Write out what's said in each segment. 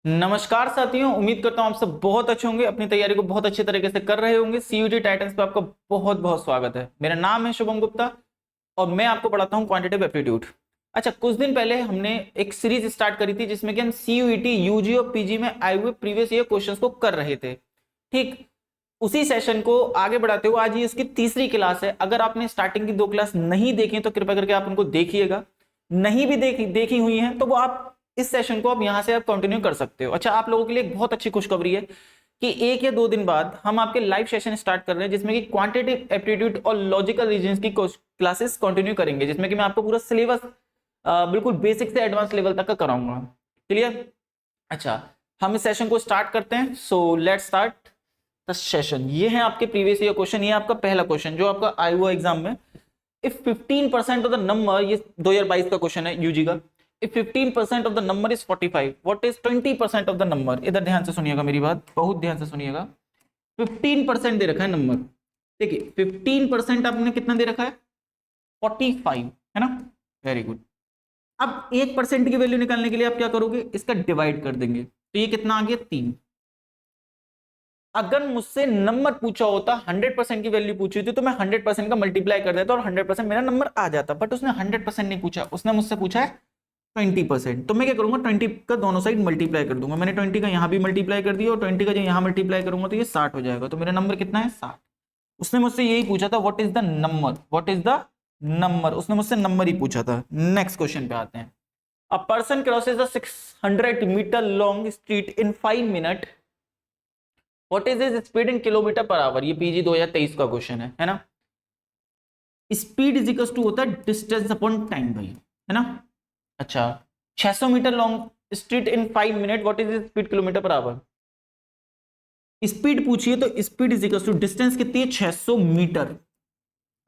नमस्कार साथियों, उम्मीद करता हूं आप सब बहुत अच्छे होंगे, अपनी तैयारी को बहुत अच्छे तरीके से कर रहे होंगे। सीयूटी टाइटंस पे आपका बहुत बहुत स्वागत है। मेरा नाम है शुभम गुप्ता और मैं आपको पढ़ाता हूं क्वांटिटेटिव एप्टीट्यूड। अच्छा, कुछ दिन पहले हमने एक सीरीज स्टार्ट करी थी जिसमें कि हम सीयूईटी, यूजी और पीजी में आए हुए प्रीवियस ईयर क्वेश्चंस को कर रहे थे। ठीक उसी सेशन को आगे बढ़ाते हुए आज ये इसकी तीसरी क्लास है। अगर आपने स्टार्टिंग की 2 क्लास नहीं देखी तो कृपया करके आप उनको देखिएगा। नहीं भी देखी हुई हैं तो वो आप इस सेशन को आप यहां से आप कंटिन्यू कर सकते हो। अच्छा, आप लोगों के लिए एक बहुत अच्छी खुशखबरी है कि 1 या 2 दिन बाद हम आपके लाइव सेशन स्टार्ट कर रहे हैं जिसमें कि क्वांटिटेटिव एप्टीट्यूड और लॉजिकल रीजंस की क्लासेस कंटिन्यू करेंगे, जिसमें कि मैं आपको पूरा सिलेबस बिल्कुल बेसिक से एडवांस लेवल तक का कराऊंगा। क्लियर? अच्छा, हम इस सेशन को स्टार्ट करते हैं। So let's start the session. ये है आपके प्रीवियस ईयर क्वेश्चन। ये आपका पहला क्वेश्चन जो आपका आया हुआ एग्जाम में। इफ 15% ऑफ द नंबर, ये 2022 का क्वेश्चन है यूजी का। If 15% of the number is 45, what is 20% of the number? इधर ध्यान से सुनिएगा, मेरी बात बहुत ध्यान से सुनिएगा। 15% दे रखा है नंबर। देखिए 15% आपने कितना दे रखा है? 45, है ना? Very good. अब 1% की वैल्यू निकालने के लिए आप क्या करोगे? इसका डिवाइड कर देंगे तो ये कितना आ गया? 3। अगर मुझसे नंबर पूछा होता, 100% की वैल्यू पूछी होती तो मैं 100% का मल्टीप्लाई कर देता और 100% मेरा नंबर आ जाता, बट उसने 100% नहीं पूछा, उसने मुझसे पूछा है 20%। तो मैं क्या करूंगा? 20 का दोनों साइड मल्टीप्लाई कर दूंगा। मैंने 20 का यहां भी मल्टीप्लाई कर दिया और 20 का जो यहां मल्टीप्लाई करूंगा तो ये 60 हो जाएगा। तो मेरा नंबर कितना है? 60। उसने मुझसे यही पूछा था, what is the number, what is the number. उसने मुझसे नंबर ही पूछा था। नेक्स्ट क्वेश्चन पे आते हैं। A person crosses the 600 metre long street in 5 minute, what is his speed in kilometre per hour. ये पीजी 2023 का क्वेश्चन है ना? स्पीड इज इक्वल टू होता है डिस्टेंस अपॉन टाइम भाई, है ना? अच्छा, 600 metre long street in 5 minute, what is speed kilometre per hour. Speed पूछिए तो speed is equal to distance कितनी है? 600 मीटर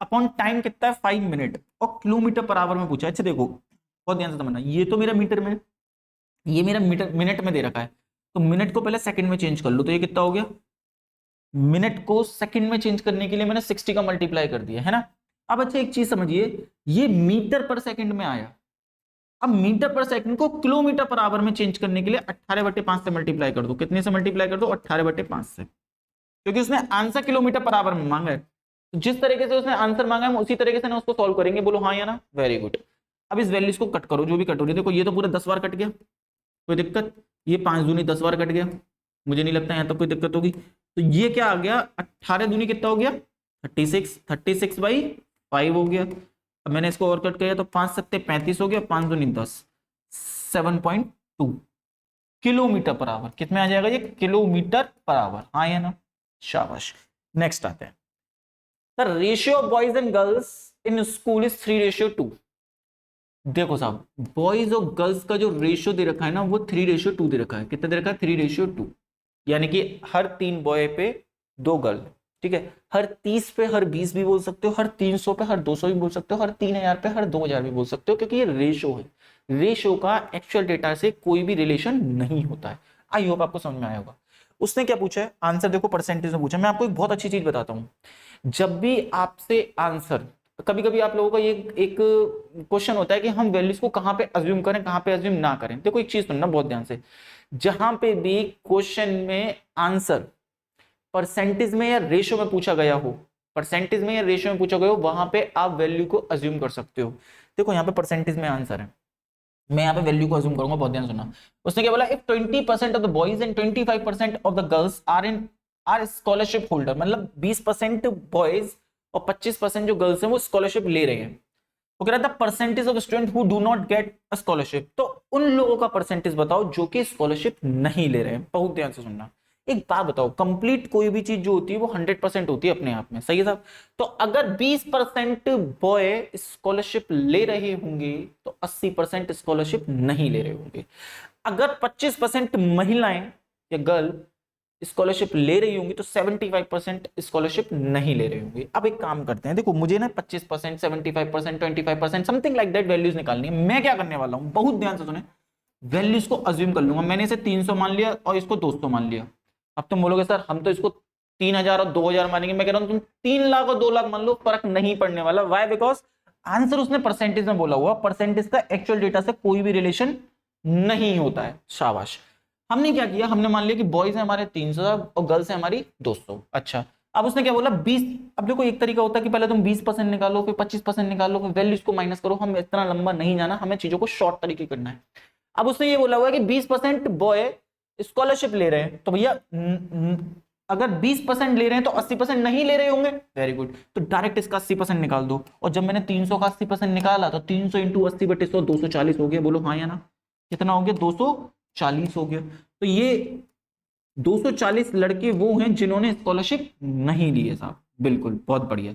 अपॉन टाइम कितना है? 5 मिनट, और किलोमीटर पर आवर में पूछा है। अच्छा देखो, बहुत ध्यान से समझना, ये तो मेरा मीटर में, ये मेरा मीटर मिनट में दे रखा है, तो मिनट को पहले सेकंड में चेंज कर लो तो ये कितना हो गया? मिनट को सेकंड में चेंज करने के लिए मैंने 60 का मल्टीप्लाई कर दिया, है ना? अब अच्छा एक चीज समझिए, ये मीटर पर सेकंड में आया। अब मीटर पर सेकंड को किलोमीटर पर आवर में चेंज करने के लिए 18/5 से मल्टीप्लाई कर दो। कितने से मल्टीप्लाई कर दो? 18/5 से, क्योंकि उसने आंसर किलोमीटर पर आवर में मांगा है। तो जिस तरीके से उसने आंसर मांगा है उसी तरीके से ना उसको सॉल्व करेंगे। बोलो हाँ या ना? Very good. अब इस वैल्यूज को कट करो, जो भी कट हो रही है। देखो ये तो पूरा 10 बार कट गया, कोई दिक्कत? ये 5 दूनी 10 बार कट गया, मुझे नहीं लगता यहाँ तक कोई दिक्कत होगी। तो ये क्या आ गया? 18 दूनी कितना हो गया? 36, 36/5 हो गया। अब मैंने इसको और कट किया तो 5 सत्ते 35 हो गया, 5 दूनी 10, 7.2 किलोमीटर पर आवर। कितने आ जाएगा ये? किलोमीटर पर आवर, हाँ या ना? शाबाश। नेक्स्ट आते हैं। The ratio of boys and girls in school is 3:2। देखो साहब, बॉयज और गर्ल्स का जो रेशियो दे रखा है ना, वो 3:2 दे रखा है। कितना दे रखा है? 3:2, यानी कि हर 3 बॉय पे 2 गर्ल। ठीक है, हर 30 पे हर 20 भी बोल सकते हो, हर 300 पे हर 200 भी बोल सकते हो, हर 3000 पे हर 2000 भी बोल सकते हो, क्योंकि ये रेशो है। रेशो का एक्चुअल डेटा से कोई भी रिलेशन नहीं होता है। आई होप आपको समझ में आया होगा। उसने क्या पूछा है? आंसर देखो, परसेंटेज में पूछा। मैं आपको एक बहुत अच्छी चीज बताता हूं। जब भी आपसे आंसर, कभी कभी आप लोगों का ये एक क्वेश्चन होता है कि हम वैल्यूज को कहां पे अज्यूम करें, कहां पे अज्यूम ना करें। देखो एक चीज सुनना बहुत ध्यान से, जहां पे भी क्वेश्चन में आंसर परसेंटेज में या रेशियो में पूछा गया हो, परसेंटेज में या रेशियो में पूछा गया हो, वहां पे आप वैल्यू को अज्यूम कर सकते हो। देखो यहाँ पे परसेंटेज में आंसर है, मैं यहाँ पे वैल्यू को अज्यूम करूंगा, बहुत ध्यान सुनना। उसने क्या बोला? If 20% of the boys and 25% of the girls are scholarship holder, मतलब 20% बॉयज और 25% जो गर्ल्स हैं वो स्कॉलरशिप ले रहे हैं। वो कह रहा था percentage of student who do not get a scholarship, तो उन लोगों का परसेंटेज बताओ जो कि स्कॉलरशिप नहीं ले रहे हैं। बहुत ध्यान से सुनना। एक बात बताओ, कंप्लीट कोई भी चीज जो होती है वो 100% होती है अपने आप में, सही है साहब? तो अगर 20% बॉय स्कॉलरशिप ले रहे होंगे तो 80% स्कॉलरशिप नहीं ले रहे होंगे। अगर 25% महिलाएं या गर्ल स्कॉलरशिप ले रही होंगी तो 75% स्कॉलरशिप नहीं ले रही होंगी। अब एक काम करते हैं, देखो मुझे ना 25%, 75%, 25% समथिंग लाइक दैट वैल्यूज निकालनी है। मैं क्या करने वाला हूं, बहुत ध्यान से सुने। वैल्यूज को अज्यूम कर लूंगा। मैंने इसे 300 मान लिया और इसको 200 मान लिया। अब तुम बोलोगे सर हम तो इसको 3000 और 2000 मानेंगे। मैं कह रहा हूं तुम 3 लाख और 2 लाख मान लो, फर्क नहीं पड़ने वाला। वाई? बिकॉज आंसर उसने परसेंटेज में बोला हुआ, परसेंटेज का एक्चुअल डेटा से कोई भी रिलेशन नहीं होता है। शाबाश। हमने क्या किया, हमने मान लिया कि बॉयज है हमारे 300 और गर्ल्स है हमारी 200। अच्छा, अब उसने क्या बोला 20। अब देखो एक तरीका होता है कि पहले तुम 20% निकालो, फिर 25% निकालो, फिर वैल्यूज को माइनस करो। हम इतना लंबा नहीं जाना, हमें चीजों को शॉर्ट तरीके करना है। अब उसने ये बोला हुआ है कि 20% बॉय स्कॉलरशिप ले रहे हैं, तो भैया अगर 20% ले रहे हैं तो 80% नहीं ले रहे होंगे। वेरी गुड, तो डायरेक्ट इसका 80% निकाल दो। और जब मैंने 300 का 80% निकाला तो 300 इंटू 80/100 240 हो गया। बोलो हाँ या ना, कितना हो गया, 240 हो गया। तो ये 240 लड़के वो हैं जिन्होंने स्कॉलरशिप नहीं ली है साहब। बिल्कुल, बहुत बढ़िया।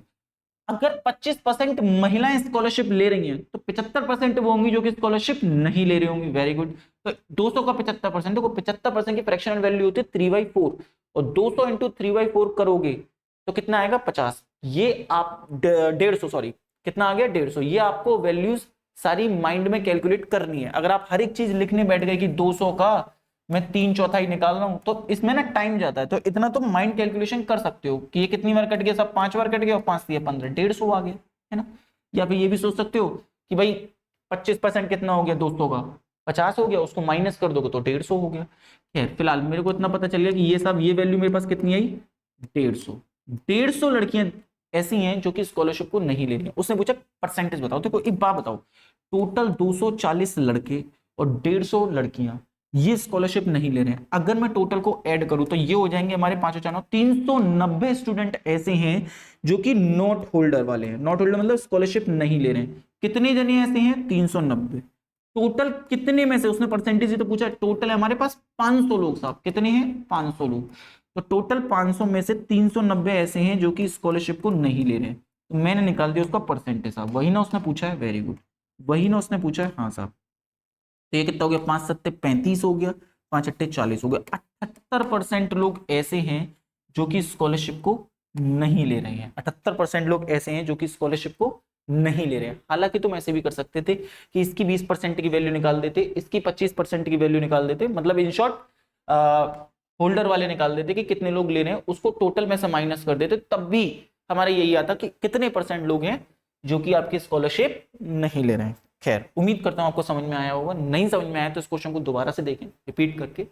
अगर 25% महिलाएं स्कॉलरशिप ले रही हैं तो 75% वो होंगी जो कि स्कॉलरशिप नहीं ले रही होंगी। Very good. तो 200 का 75%, देखो 75% की फ्रैक्शनल वैल्यू होती है 3/4, और 200 इंटू 3/4 करोगे तो कितना आएगा 50। ये आप 150, सॉरी कितना आ गया 150। ये आपको वैल्यूज सारी माइंड में कैलकुलेट करनी है। अगर आप हर एक चीज लिखने बैठ गए कि 200 का मैं 3/4 निकाल रहा हूं तो इसमें ना टाइम जाता है। तो इतना तो माइंड कैलकुलेशन कर सकते हो कि ये कितनी बार कट गया, सब 5 बार कट गया और 5 दिया 15, 150 आ गया, है ना। या फिर ये भी सोच सकते हो कि भाई 25% कितना हो गया 200 का, 50 हो गया, उसको माइनस कर दोगे तो 150 हो गया। खैर फिलहाल मेरे को इतना पता चल गया कि ये सब, ये वैल्यू मेरे पास कितनी आई 150। 150 लड़कियां ऐसी हैं जो कि स्कॉलरशिप को नहीं ले रही हैं। उसने पूछा परसेंटेज बताओ। देखो एक बात बताओ, टोटल 240 लड़के और 150 लड़कियां ये स्कॉलरशिप नहीं ले रहे हैं। अगर मैं टोटल को ऐड करूं तो ये हो जाएंगे हमारे 390 स्टूडेंट ऐसे हैं जो कि नोट होल्डर वाले हैं। नोट होल्डर मतलब स्कॉलरशिप नहीं ले रहे हैं। कितने जने ऐसे हैं 390। टोटल कितने में से, उसने परसेंटेज ही तो पूछा। टोटल है हमारे पास 500 लोग साहब। कितने हैं 500 लोग। तो टोटल 500 में से 390 ऐसे हैं जो कि स्कॉलरशिप को नहीं ले रहे हैं। तो मैंने निकाल दिया उसका परसेंटेज साहब। वही ना उसने पूछा है, वेरी गुड, वही ना उसने पूछा है, हाँ साहब। तो ये कितना हो गया, 5 सत्ते 35 हो गया, 5 अट्ठे 40 हो गया। 78% लोग ऐसे हैं जो कि स्कॉलरशिप को नहीं ले रहे हैं। 78% लोग ऐसे हैं जो कि स्कॉलरशिप को नहीं ले रहे हैं। हालांकि तुम ऐसे भी कर सकते थे कि इसकी 20% की वैल्यू निकाल देते, इसकी 25% की वैल्यू निकाल देते, मतलब इन शॉर्ट होल्डर वाले निकाल देते कि कितने लोग ले रहे हैं, उसको टोटल में से माइनस कर देते, तब भी हमारा यही आता कि कितने परसेंट लोग हैं जो कि आपकी स्कॉलरशिप नहीं ले रहे हैं। खैर उम्मीद करता हूं आपको समझ में आया होगा। नहीं समझ में आया तो इस क्वेश्चन को दोबारा से देखें रिपीट करके।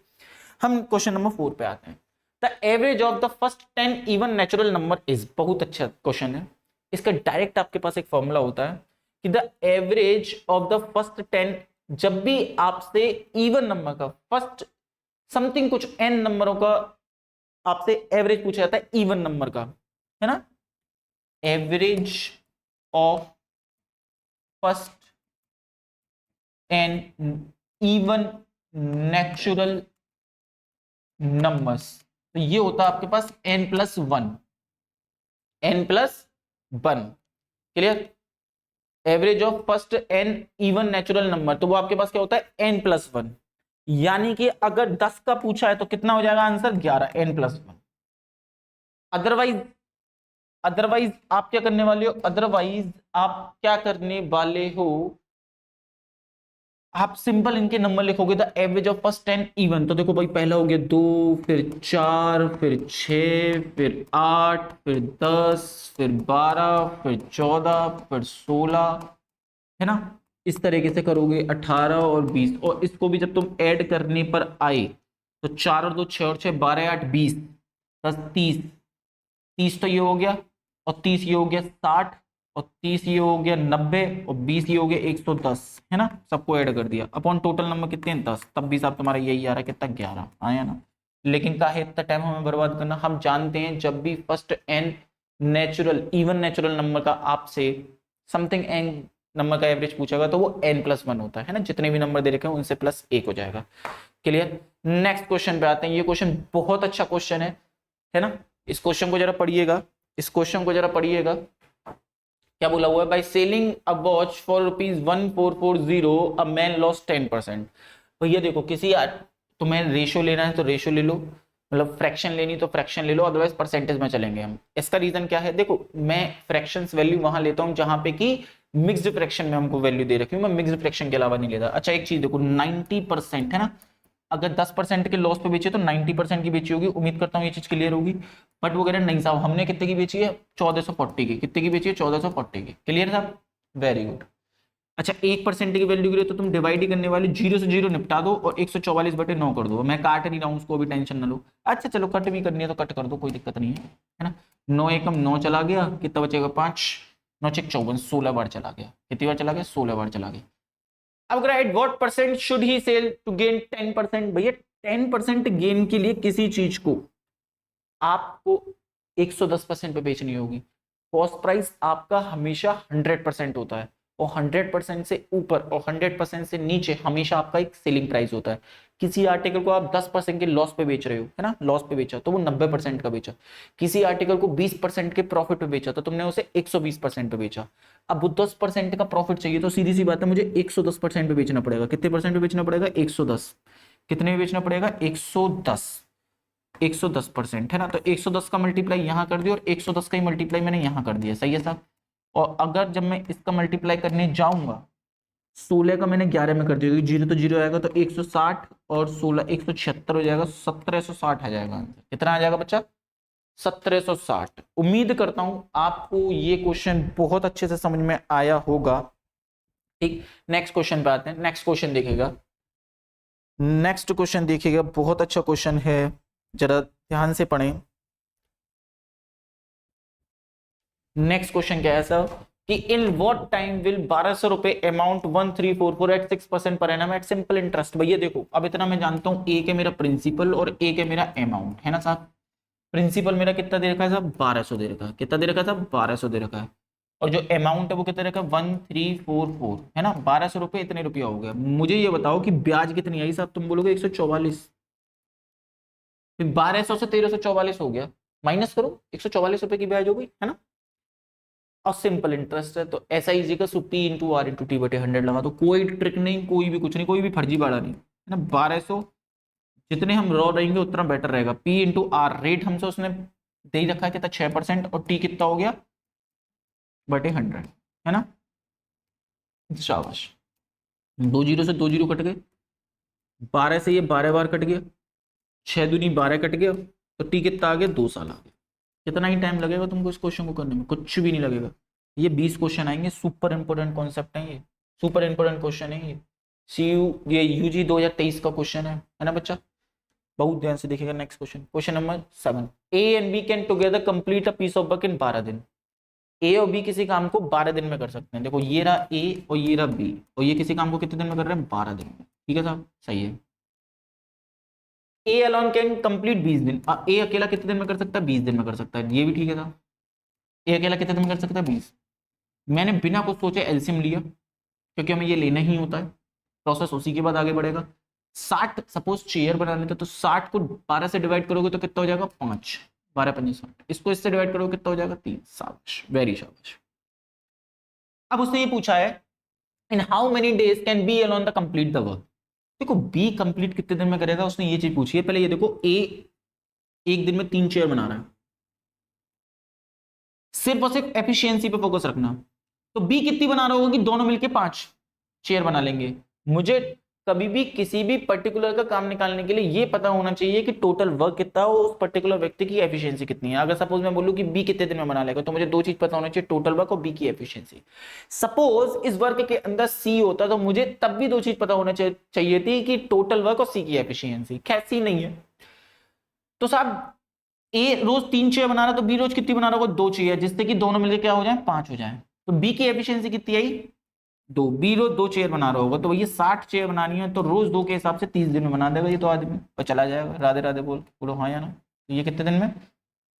हम क्वेश्चन नंबर 4 पे आते हैं। The average of the first 10 even natural number is, बहुत अच्छा क्वेश्चन है। इसका डायरेक्ट आपके पास एक फॉर्मूला होता है कि the average of the first 10, जब भी आपसे इवन नंबर का फर्स्ट समथिंग कुछ n नंबरों का आपसे एवरेज पूछा जाता है इवन नंबर का, है ना। Average of first and even natural numbers, तो ये होता है आपके पास n+1, n+1, clear. Average of first n even natural number, तो वो आपके पास क्या होता है n+1। यानी कि अगर 10 का पूछा है तो कितना हो जाएगा आंसर 11, n+1। अदरवाइज अदरवाइज आप क्या करने वाले हो, अदरवाइज आप क्या करने वाले हो, आप सिंपल इनके नंबर लिखोगे the average of first 10 even. तो देखो भाई पहला हो गया 2, फिर 4, फिर 6, फिर 8, फिर 10, फिर 12, फिर 14, फिर 16, है ना। इस तरीके से करोगे 18 और 20, और इसको भी जब तुम ऐड करने पर आए तो 4 और 2 6 और 6 12 8 20 10 30, 30 तो ये हो गया, और 30 ये हो गया 60, और 30 ये हो गया 90, और 20 ये हो गया 110, है ना। सबको ऐड कर दिया अपॉन टोटल नंबर कितने हैं 10, तब भी साहब तुम्हारा यही आ रहा है कितना 11 आया ना। लेकिन काहे इतना टाइम हमें बर्बाद करना, हम जानते हैं जब भी first n natural even natural number का आपसे समथिंग एन नंबर का एवरेज पूछेगा तो वो n+1 होता है ना। जितने भी नंबर दे रखे हैं उनसे +1 हो जाएगा। क्लियर। नेक्स्ट क्वेश्चन पे आते हैं। ये क्वेश्चन बहुत अच्छा क्वेश्चन है ना। इस क्वेश्चन को जरा पढ़िएगा, इस क्वेश्चन को जरा पढ़िएगा। क्या बोला हुआ है, by selling a watch for ₹1440 a man loss 10%। भैया देखो किसी तुम्हें रेशो लेना है तो रेशो ले लो, मतलब फ्रैक्शन लेनी तो फ्रैक्शन ले लो, अदरवाइज परसेंटेज में चलेंगे हम। इसका रीजन क्या है, देखो मैं फ्रैक्शंस वैल्यू वहां लेता हूं जहां पे कि मिक्स्ड फ्रैक्शन में हमको वैल्यू दे रखी हूं, मैं मिक्स्ड फ्रैक्शन के अलावा नहीं लेता। अच्छा एक चीज देखो 90% है ना, अगर 10% के लॉस पे बेचे तो 90% की बेची होगी। उम्मीद करता हूँ ये चीज क्लियर होगी। बट वो कह रहे हैं नहीं साहब हमने कितने की बेची है 1440 की, कितने की बेची है 1440 की। क्लियर साहब, वेरी गुड। अच्छा 1% की वैल्यू के लिए तो तुम डिवाइड ही करने वाले, 0 से 0 निपटा दो और 144/9 कर दो। मैं काट नहीं रहा हूँ उसको, भी टेंशन ना लो। अच्छा चलो कट भी करनी है तो कट कर दो, कोई दिक्कत नहीं है ना। 9 एकम 9 चला गया, कितना बचेगा 5, 9 6 54, 16 बार चला गया। कितनी बार चला गया? 16 बार चला गया। अब right, what percent should he sell to gain 10%? भैया 10% गेन के लिए किसी चीज को आपको 110% पे बेचनी होगी। कॉस्ट प्राइस आपका हमेशा 100% होता है, और 100% से ऊपर और 100% से नीचे हमेशा आपका एक सेलिंग प्राइस होता है। किसी आर्टिकल को आप 10% के लॉस पे बेच रहे हो, है ना, लॉस पे बेचा तो वो 90% का बेचा। किसी आर्टिकल को 20% के प्रॉफिट पे बेचा तो तुमने उसे 120% पे बेचा। अब वो 10% का प्रॉफिट चाहिए तो सीधी सी बात है, मुझे 110% पे बेचना पड़ेगा। कितने परसेंट पे बेचना पड़ेगा? 110। कितने में बेचना पड़ेगा? 110। 110% है ना, तो 110 का मल्टीप्लाई यहां कर दिया और 110 का ही मल्टीप्लाई मैंने यहां कर दिया। सही है साहब। और अगर जब मैं इसका मल्टीप्लाई करने जाऊंगा, 16 का मैंने 11 में कर दिया, क्योंकि जीरो तो जीरो आएगा, तो 160 और 16 176 हो जाएगा, 1760 आ जाएगा आंसर। कितना आ जाएगा बच्चा? 1760। उम्मीद करता हूं आपको ये क्वेश्चन बहुत अच्छे से समझ में आया होगा। ठीक, नेक्स्ट क्वेश्चन पे आते हैं। नेक्स्ट क्वेश्चन देखिएगा, नेक्स्ट क्वेश्चन देखिएगा, बहुत अच्छा क्वेश्चन है, जरा ध्यान से पढ़ें। नेक्स्ट क्वेश्चन क्या है सर कि इन व्हाट टाइम विल 1200 रुपए amount 1344 eight 6% per annum eight simple interest? भैया देखो, अब इतना मैं जानता हूं, एक है मेरा प्रिंसिपल और एक है मेरा अमाउंट, है ना साहब। प्रिंसिपल मेरा कितना दे रखा है साहब? 1200 दे रखा है। कितना दे रखा है साहब? 1200 दे रखा है। और जो अमाउंट है वो कितना रखा है? 1344, है ना। 1200 रुपए इतने रुपया हो गया। मुझे ये बताओ कि ब्याज कितनी आई साहब? तुम बोलोगे 144। फिर 1200 से 1344 हो गया, माइनस करो, 144 रुपए की ब्याज हो गई, है ना। और सिंपल इंटरेस्ट है तो एस आई जी का P into R into T बटे 100 लगा दो। कोई ट्रिक नहीं, कोई भी कुछ नहीं, कोई भी फर्जीवाड़ा नहीं, है ना। 1200 जितने हम रॉ रहेंगे उतना बेटर रहेगा। पी इंटू आर रेट हमसे उसने दे ही रखा है कितना? 6%, और टी कितना हो गया? बटे 100, है ना। शाबाश। 2 जीरो से 2 जीरो कट गए, 12 से ये 12 बार कट गया, 6 दूनी 12 कट गया, तो टी कितना आ गया? 2 साल आ गया। कितना ही टाइम लगेगा तुमको इस क्वेश्चन को करने में? कुछ भी नहीं लगेगा। ये 20 क्वेश्चन आएंगे, सुपर इंपोर्टेंट कॉन्सेप्ट है ये, सुपर इंपोर्टेंट क्वेश्चन है ये। ये यूजी 2023 का क्वेश्चन है ना बच्चा। बहुत ध्यान से देखिएगा। Next question, question number 7। A and B can together complete a piece of work in 12 दिन। ए और बी किसी काम को 12 दिन में कर सकते हैं। देखो ये रहा ए और ये रहा बी, और ये किसी काम को कितने दिन में कर रहे हैं? 12 दिन में। ठीक है साहब, सही है। ए अलॉन कैन कंप्लीट 20 दिन। ए अकेला कितने दिन में कर सकता है? 20 दिन में कर सकता है, ये भी ठीक है साहब। ए अकेला कितने दिन में कर सकता है? 20। मैंने बिना कुछ सोचे एलसीएम लिया, क्योंकि हमें ये लेना ही होता है, प्रोसेस उसी के बाद आगे बढ़ेगा। 60 सपोज चेयर बना लेते तो 60 को 12 से डिवाइड करोगे तो कितना हो जाएगा? 5, 12 5 60। इसको इससे डिवाइड करोगे कितना हो जाएगा? 3। शाबाश, वेरी शाबाश। अब उसने ये पूछा है in how many days can be alone the complete the work. देखो बी कंप्लीट कितने दिन में करेगा, उसने ये चीज पूछी है। पहले ये देखो, ए एक दिन में 3 चेयर बना रहा है, सिर्फ और सिर्फ एफिशिएंसी पे फोकस रखना। तो बी कितनी बना रहा होगा कि दोनों मिलके 5 चेयर बना लेंगे। मुझे कभी भी किसी भी पर्टिकुलर का काम निकालने के लिए ये पता होना चाहिए कि टोटल वर्क कितना हो, उस पर्टिकुलर व्यक्ति की एफिशिएंसी कितनी है। अगर सपोज मैं बोलूं कि बी कितने दिन में बना लेगा, तो मुझे दो चीज पता होना चाहिए, टोटल वर्क और बी की एफिशिएंसी। सपोज इस वर्क के अंदर सी होता तो मुझे तब भी दो चीज पता होना चाहिए थी कि टोटल वर्क और सी की एफिशिएंसी। खैर सी नहीं है, तो साहब ए रोज 3 चेयर बना रहा, तो बी रोज कितनी बना रहा होगा? 2 चेयर, जिससे कि दोनों मिलकर क्या हो जाए? 5 हो जाए। तो बी की एफिशिएंसी कितनी आई? 2। बी रोज 2 चेयर बना रहा होगा, तो ये 60 चेयर बनानी है, तो रोज 2 के हिसाब से 30 दिन में बना देगा ये तो आदमी, और चला जाएगा। राधे राधे बोल बोलो हाँ या ना। तो ये कितने दिन में?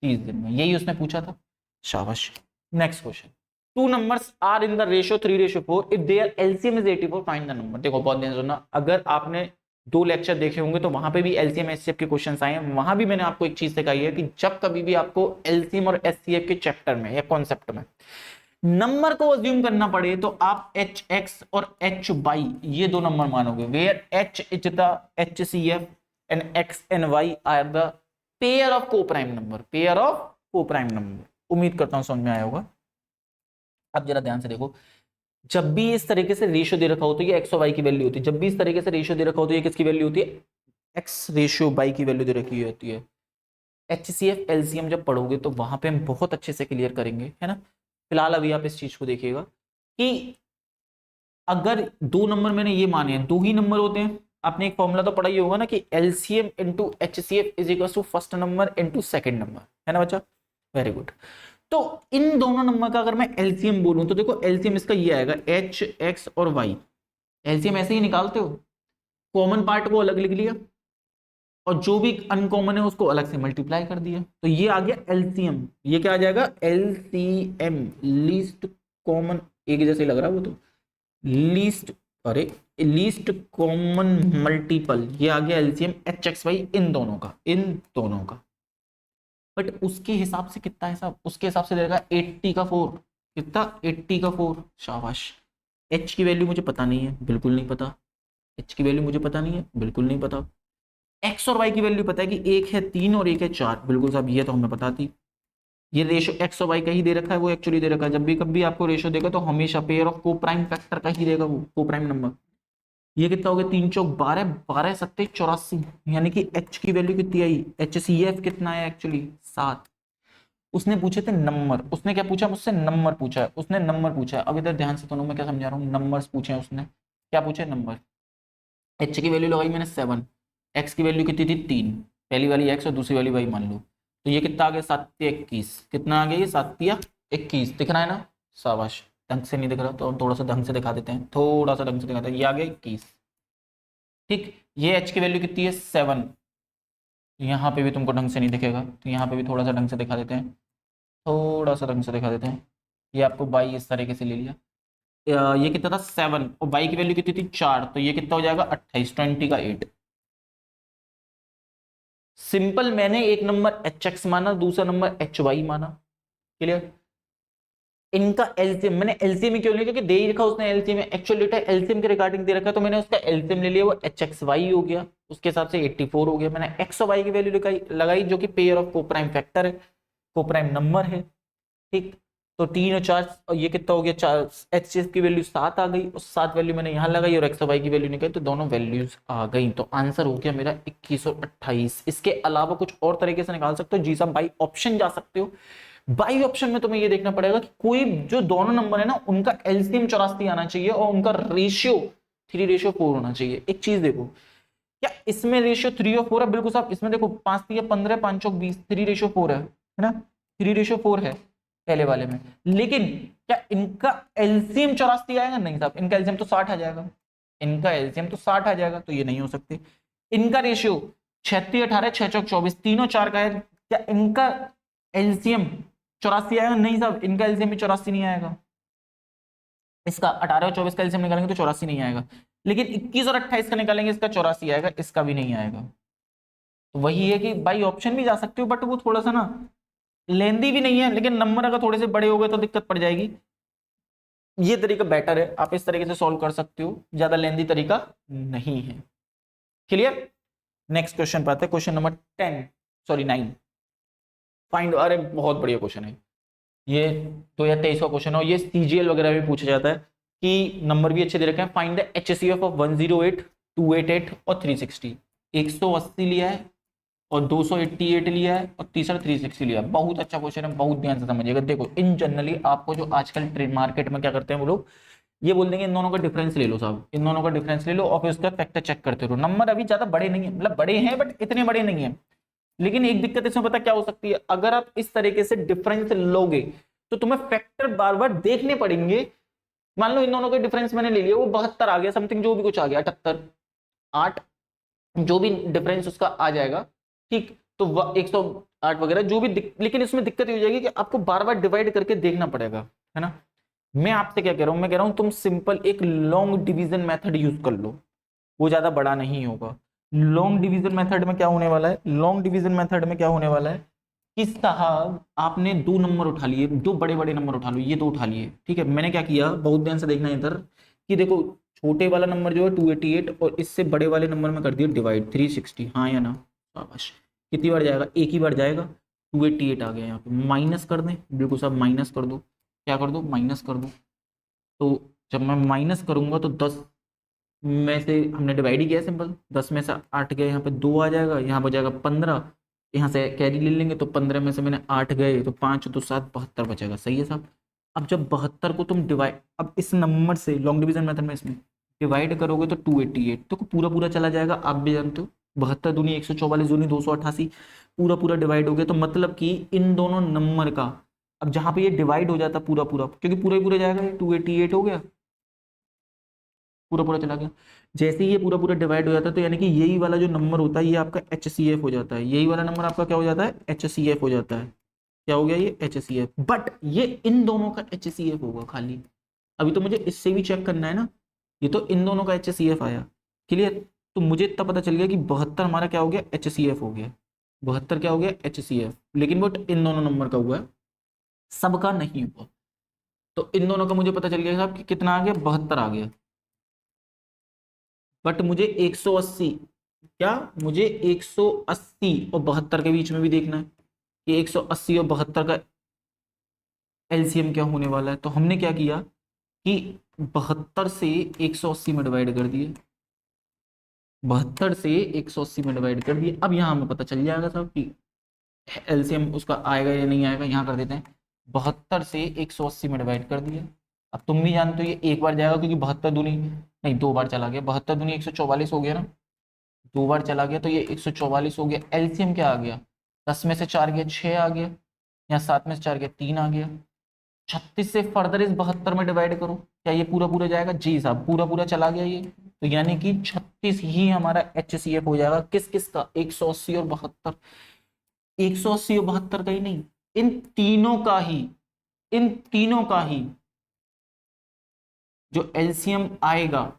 30 दिन में। यही उसने पूछा था। शाबाश। Next question, two numbers are in the ratio 3:4 if their LCM is 84 find the number. देखो बहुत ध्यान सुनना, अगर आपने 2 लेक्चर देखे होंगे तो वहां पे भी एलसीएम एचसीएफ के क्वेश्चंस आए हैं। वहां भी मैंने आपको एक चीज सिखाई है कि जब कभी भी आपको एलसीएम और एचसीएफ के चैप्टर में या कॉन्सेप्ट में नंबर को अज्यूम करना पड़े, तो आप एच एक्स और एच वाई ये 2 नंबर मानोगे। Where H is the H C F and X and Y are the pair of coprime number, pair of coprime number. उम्मीद करता हूं समझ में आया होगा। अब जरा ध्यान से देखो, जब भी इस तरीके से रेशियो दे रखा हो तो ये एक्स और वाई की वैल्यू होती है। जब भी इस तरीके से रेशियो दे रखा हो तो ये किसकी वैल्यू होती है? एक्स रेशियो वाई की वैल्यू दे रखी होती है। एचसीएफ एलसीएम जब पढ़ोगे तो वहां पे हम बहुत अच्छे से क्लियर करेंगे, है ना। फिलहाल अभी आप इस चीज को देखिएगा कि अगर दो नंबर मैंने ये माने हैं, दो ही नंबर होते हैं, आपने एक फॉर्मूला तो पढ़ा ही होगा ना कि LCM into HCF is equal to first number into second number, है ना बच्चा? Very good. तो इन दोनों नंबर का अगर मैं एलसीएम बोलूं तो देखो एलसीएम इसका ये आएगा एच एक्स और वाई। एलसीएम ऐसे ही निकालते हो, कॉमन पार्ट को अलग लिख लिया और जो भी अनकॉमन है उसको अलग से मल्टीप्लाई कर दिया, तो ये आ गया एलसीएम। ये क्या आ जाएगा? एलसीएम, लीस्ट कॉमन, एक जैसे लग रहा है वो तो, लीस्ट, अरे लीस्ट कॉमन मल्टीपल, ये आ गया एलसीएम एच एक्स वाई इन दोनों का, इन दोनों का। बट उसके हिसाब से कितना है साहब? उसके हिसाब से देगा 80 का 4, कितना? 80 का 4, शाबाश। एच की वैल्यू मुझे पता नहीं है, बिल्कुल नहीं पता। एच की वैल्यू मुझे पता नहीं है, बिल्कुल नहीं पता। एक्स और वाई की वैल्यू पता है कि एक है 3 और एक है 4, बिल्कुल साहब, ये तो हमें पता थी। ये रेशो एक्स और वाई का ही दे रखा है, वो एक्चुअली दे रखा है। जब भी कभी आपको रेशो देगा तो हमेशा पेयर ऑफ को प्राइम फैक्टर का ही देगा, वो को प्राइम नंबर। ये कितना हो गया? 3 चौक 12, 12 सत्ते 84, यानी कि एच की वैल्यू कितनी आई? एच सी एफ कितना है एक्चुअली? 7। उसने पूछे थे नंबर, उसने क्या पूछा मुझसे? नंबर पूछा है उसने, नंबर पूछा है। अब इधर ध्यान से सुनो मैं क्या समझा रहा हूँ। नंबर्स पूछे हैं उसने, क्या पूछे? नंबर। एच की वैल्यू लगाई मैंने 7, एक्स की वैल्यू कितनी थी? 3, पहली वाली एक्स और दूसरी वाली वाई मान लो, तो ये कितना आ गया? 7 21, कितना आ गया ये? 7 21, दिख रहा है ना? शाबाश। ढंग से नहीं दिख रहा तो हम थोड़ा सा ढंग से दिखा देते हैं, थोड़ा सा ढंग से दिखाते हैं। ये आ गया 21, ठीक। ये एच की वैल्यू कितनी है? 7। यहाँ पे भी तुमको ढंग से नहीं दिखेगा तो यहाँ पे भी थोड़ा सा ढंग से दिखा देते हैं, थोड़ा सा ढंग से दिखा देते हैं। ये आपको बाई इस तरीके से ले लिया। ये कितना था? 7, और बाई की वैल्यू कितनी थी? 4, तो ये कितना हो जाएगा? 28, 20 का 8। सिंपल, मैंने एक नंबर एच एक्स माना, दूसरा नंबर एच वाई माना। क्लियर? इनका एलसीएम, मैंने एलसीएम क्यों लिया? क्योंकि दे ही रखा उसने एलसीएम, एक्चुअल डेटा एलसीएम के रिगार्डिंग दे रखा, तो मैंने उसका एलसीएम ले लिया, वो एच एक्स वाई हो गया, उसके हिसाब से 84 हो गया। मैंने एक्स और वाई की वैल्यू लगाई जो कि पेयर ऑफ को प्राइम फैक्टर है, को प्राइम नंबर है, ठीक। तो 3 और 4, और ये कितना हो गया? 4, एच की वैल्यू 7 आ गई, और 7 वैल्यू मैंने यहाँ लगाई और एक्स और वाई की वैल्यू निकाली, तो दोनों वैल्यूज आ गई। तो आंसर हो गया मेरा 21 और 28। इसके अलावा कुछ और तरीके से निकाल सकते हो जी साहब, बाई ऑप्शन जा सकते हो। बाई ऑप्शन में तुम्हें ये देखना पड़ेगा कि कोई जो दोनों नंबर है ना उनका एलसीएम 84 आना चाहिए और उनका रेशियो 3:4 होना चाहिए। एक चीज देखो, क्या इसमें रेशियो 3 और 4 है? बिल्कुल साहब, इसमें देखो 5 3 15, 5 चौक 20, 3:4 है ना? 3:4 है पहले वाले में। लेकिन क्या इनका एलसीएम 84 आएगा? नहीं साहब, इनका एलसीएम तो 60 आ जाएगा, इनका एलसीएम तो 60 आ जाएगा, तो ये नहीं हो सकते। इनका रेशियो 36 18, 6 चौक 24, तीनों 4 का है, क्या इनका एलसीएम 84 आएगा? नहीं साहब, इनका एलसीएम भी 84 नहीं आएगा। इसका 18 और 24 का एलसीएम निकालेंगे तो 84 नहीं आएगा, लेकिन 21 और 28 का निकालेंगे, इसका 84 आएगा, इसका भी नहीं आएगा। तो वही है कि बाई ऑप्शन भी जा सकते हो, बट वो थोड़ा सा ना लेंदी भी नहीं है, लेकिन नंबर अगर थोड़े से बड़े हो गए तो दिक्कत पड़ जाएगी। ये तरीका बेटर है, आप इस तरीके से सॉल्व कर सकते हो, ज्यादा लेंदी तरीका नहीं है। क्लियर? नेक्स्ट क्वेश्चन पर आते हैं, क्वेश्चन नंबर 10, सॉरी 9। फाइंड, अरे बहुत बढ़िया क्वेश्चन है ये, 2023 का क्वेश्चन है, और ये सीजीएल वगैरह भी पूछा जाता है कि नंबर भी अच्छे दे रखे हैं। फाइंड द एचसीएफ ऑफ 108, 288 और 360। 180 लिया है और 288 लिया है और तीसरा 360 लिया है। बहुत अच्छा क्वेश्चन है, बहुत ध्यान से समझिएगा। देखो इन जनरली आपको जो आजकल ट्रेड मार्केट में क्या करते हैं वो लोग, ये बोल देंगे इन दोनों का डिफरेंस ले लो साहब, इन दोनों का डिफरेंस ले लो और फिर उसका फैक्टर चेक करते रहो। नंबर अभी ज्यादा बड़े नहीं है, मतलब बड़े हैं बट इतने बड़े नहीं है। लेकिन एक दिक्कत इसमें पता क्या हो सकती है, अगर आप इस तरीके से डिफरेंस लोगे तो तुम्हें फैक्टर बार बार देखने पड़ेंगे। मान लो इन दोनों का डिफरेंस मैंने ले लिया, वो 72 आ गया समथिंग, जो भी कुछ आ गया 78 8, जो भी डिफरेंस उसका आ जाएगा, ठीक। तो 108 वगैरह जो भी लेकिन इसमें दिक्कत ये हो जाएगी कि आपको बार बार डिवाइड करके देखना पड़ेगा, है ना। मैं आपसे क्या कह रहा हूं, मैं कह रहा हूं तुम सिंपल एक लॉन्ग डिवीजन मेथड यूज कर लो, वो ज्यादा बड़ा नहीं होगा। लॉन्ग डिवीजन मेथड में क्या होने वाला है, लॉन्ग डिवीजन मेथड में क्या होने वाला है कि साहब आपने दो नंबर उठा लिए, दो बड़े बड़े नंबर उठा लो, ये दो उठा लिए, ठीक है। मैंने क्या किया, बहुत ध्यान से देखना इधर कि देखो छोटे वाला नंबर जो है 288 और इससे बड़े वाले नंबर में कर दिया डिवाइड 360, हाँ या ना? शाबाश। कितनी बार जाएगा? एक ही बार जाएगा। 288 आ गया, यहाँ पे माइनस कर दें, बिल्कुल साहब माइनस कर दो, क्या कर दो? माइनस कर दो। तो जब मैं माइनस करूंगा तो 10 में से हमने डिवाइड ही किया सिंपल, 10 में से 8 गए, यहाँ पे 2 आ जाएगा, यहाँ पर जाएगा 15, यहाँ से कैरी ले लेंगे तो 15 में से मैंने 8 गए तो 5 2 7 72 बचेगा, सही है साहब। अब जब 72 को तुम डिवाइड, अब इस नंबर से लॉन्ग डिवीजन मेथड में इसमें डिवाइड करोगे तो 288, तो पूरा पूरा चला जाएगा, आप भी जानते हो 72 दूनी 144 दूनी 288, पूरा पूरा डिवाइड हो गया। तो मतलब कि इन दोनों नंबर का, अब जहां पे ये डिवाइड हो जाता पूरा पूरा, क्योंकि पूरा ही पूरा जाएगा, ये 288 हो गया, पूरा पूरा चला गया। जैसे ही ये पूरा पूरा डिवाइड हो जाता है तो यानी कि यही वाला जो नंबर होता है ये आपका HCF हो जाता है, यही वाला नंबर आपका क्या हो जाता है, HCF हो जाता है। क्या हो गया ये HCF, बट ये इन दोनों का HCF होगा खाली। अभी तो मुझे इससे भी चेक करना है ना, ये तो इन दोनों का HCF आया, क्लियर। तो मुझे इतना पता चल गया कि 72 हमारा क्या हो गया, HCF हो गया, 72 क्या हो गया, HCF, लेकिन बट इन दोनों नंबर का हुआ है, सबका नहीं हुआ। तो इन दोनों का मुझे पता चल गया साहब कि कितना आ गया, 72 आ गया। बट मुझे 180, क्या मुझे 180 और 72 के बीच में भी देखना है कि 180 और 72 का एलसीएम क्या होने वाला है। तो हमने क्या किया कि 72 से 180 में डिवाइड कर दिए, 72 से 180 में डिवाइड कर दिए। अब यहाँ हमें पता चल जाएगा साहब कि एलसीएम उसका आएगा या नहीं आएगा। यहाँ कर देते हैं 72 से 180 में डिवाइड कर दिया। अब तुम भी जानते हो ये एक बार जाएगा, क्योंकि 72 दूनी नहीं, 2 बार चला गया, 72 दूनी 144 हो गया ना, 2 बार चला गया तो ये 144 हो गया। एलसीएम क्या आ गया, 10 में से 4 गया 6 आ गया, यहाँ 7 में से 4 गया 3 आ गया। 36 से फर्दर इस 72 में डिवाइड करो, क्या ये पूरा पूरा जाएगा, जी साहब पूरा पूरा चला गया ये। तो यानी कि 36 ही हमारा HCF हो जाएगा, किस किस का, 180 और 72, 180 और 72 का ही नहीं, इन तीनों का ही, इन तीनों का ही जो एलसीएम आएगा,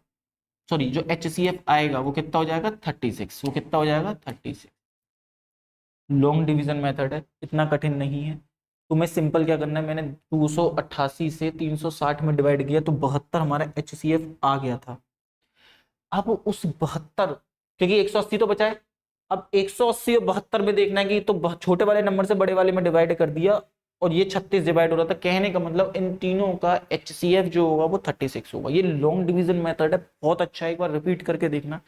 सॉरी जो HCF आएगा वो कितना हो जाएगा, 36। वो कितना हो जाएगा, 36। लॉन्ग डिवीजन मेथड है, इतना कठिन नहीं है। तुम्हें सिंपल क्या करना है, मैंने 288 से 360 में डिवाइड किया तो 72 हमारा HCF आ गया था। अब उस 72, क्योंकि 180 तो बचा है, अब 180 और 72 में देखना है कि तो छोटे वाले नंबर से बड़े वाले में डिवाइड कर दिया और ये 36 डिवाइड हो रहा था। कहने का मतलब इन तीनों का HCF जो होगा वो 36 होगा। ये लॉन्ग डिवीजन मेथड है, बहुत अच्छा है, एक बार रिपीट करके देखना,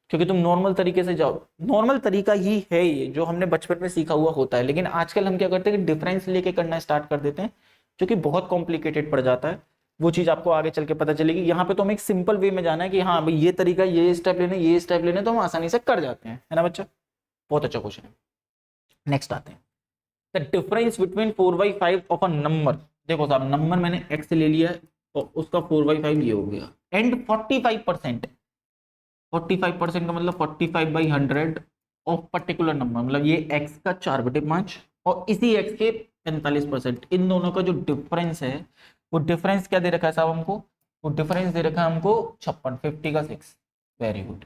क्योंकि तुम नॉर्मल तरीके से जाओ, नॉर्मल तरीका ही है ये जो हमने बचपन में सीखा हुआ होता है, लेकिन आजकल हम क्या करते हैं कि डिफरेंस लेके करना स्टार्ट कर देते हैं, जो कि बहुत कॉम्प्लिकेटेड पड़ जाता है। वो चीज आपको आगे चल के पता चलेगी। यहाँ पे तो हमें एक सिंपल वे में जाना है कि हाँ भाई ये तरीका, ये स्टेप लेने, ये स्टेप लेने, तो हम आसानी से कर जाते हैं, है ना बच्चा। बहुत अच्छा क्वेश्चन है। नेक्स्ट आते हैं, the difference between 4/5 of a number. देखो साहब नंबर मैंने x ले लिया है और उसका 4/5 ये हो गया, एंड 45%, 45% का मतलब 45/100 ऑफ पर्टिकुलर नंबर, मतलब ये x का 4/5 और इसी x के 45%, इन दोनों का जो डिफरेंस है, वो डिफरेंस क्या दे रखा है साहब हमको, वो डिफरेंस दे रखा है हमको 56, 50 का 6। Very good.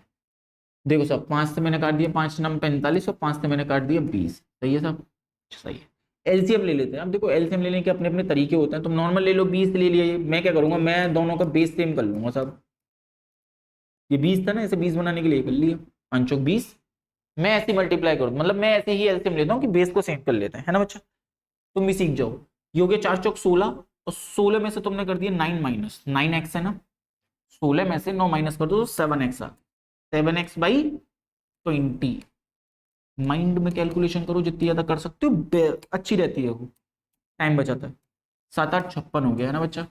देखो साहब 5 से मैंने काट दिया, 5 नंबर 45 और 5 से मैंने काट दिया 20। सही है साहब, सही है। एलसीएम ले लेते हैं। अब देखो एलसीएम लेने के अपने अपने तरीके होते हैं, तुम नॉर्मल ले लो, 20 ले लिया, मैं क्या करूंगा, मैं दोनों का बेस सेम कर लूंगा साहब। ये 20 था ना, इसे 20 बनाने के लिए कर लिया, 5 चौक 20। मैं ऐसे मल्टीप्लाई करूँ, मतलब मैं ऐसे ही एलसीएम लेता हूँ कि बेस को सेम कर लेते हैं, है ना बच्चा। तुम भी सीख जाओ। ये हो गया 4 चौक 16 और 16 में से तुमने कर दिया 9 माइनस, 9x है ना, 16 में से 9 माइनस कर दो तो 7x आ, 7x/20। माइंड में कैलकुलेशन करो, जितनी ज्यादा कर सकते हो अच्छी रहती है, वो टाइम बचाता है। 7 8 56 हो गया है ना बच्चा।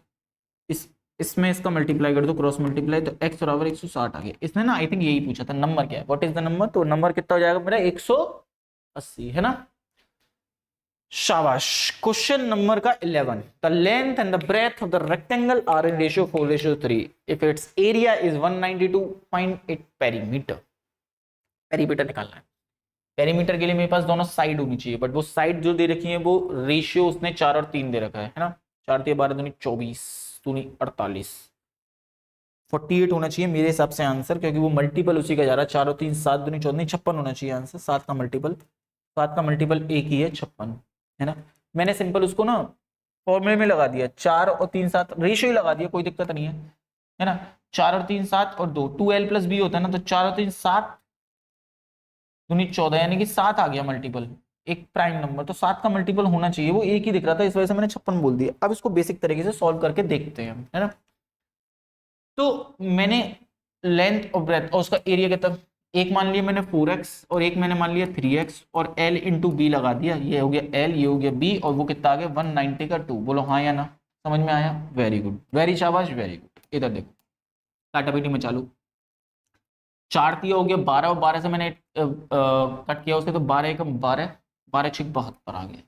इसमें इसका मल्टीप्लाई कर दो, क्रॉस मल्टीप्लाई, तो x बराबर 160 आ गया। इसने ना आई थिंक यही पूछा था नंबर क्या है, व्हाट इज द नंबर, तो नंबर कितना हो जाएगा मेरा 180, है ना। शाबाश। क्वेश्चन नंबर का 11, the length and the breadth of the rectangle are in ratio 4:3 if its area is 192, find it perimeter. Perimeter निकालना है। पेरीमीटर के लिए मेरे पास दोनों साइड होनी चाहिए, बट वो साइड जो दे रखी है वो रेशियो उसने 4 और 3 दे रखा है ना। 4 3 12 दूनी 24, दूनी 48, 48 होना चाहिए मेरे हिसाब से आंसर, क्योंकि वो मल्टीपल उसी का जा रहा है। 4 और 3 7 दूनी 14, 56 होना चाहिए आंसर। 7 का मल्टीपल, 7 का मल्टीपल एक ही है 56, है ना। मैंने सिंपल उसको ना फॉर्मूले में लगा दिया, 4 और 3 7 रेशियो ही लगा दिया, कोई दिक्कत नहीं है ना। 4 और 3 7 और 2 2l + b होता है ना, तो 4 और 3 7 दूनी 14, यानी कि 7 आ गया मल्टीपल, एक प्राइम नंबर, तो 7 का मल्टीपल होना चाहिए, वो एक ही दिख रहा था, इस वजह से मैंने 56 बोल दिया। अब इसको बेसिक तरीके से सॉल्व करके देखते हैं, है ना। तो मैंने लेंथ और ब्रेथ और उसका एरिया कितना, एक मान लिया मैंने 4x और एक मैंने मान लिया 3x और l × b लगा दिया, ये हो गया l, ये हो गया b, और वो कितना आ गया 190 का 2। बोलो हाँ या ना, समझ में आया? वेरी गुड, वेरी शाबाश, वेरी गुड। इधर देखो, काटापीटी में चालू, 4 दिया हो गया 12 और 12 से मैंने कट किया उसके, तो 12 एकम 12, 12 छिक 72 आ गया।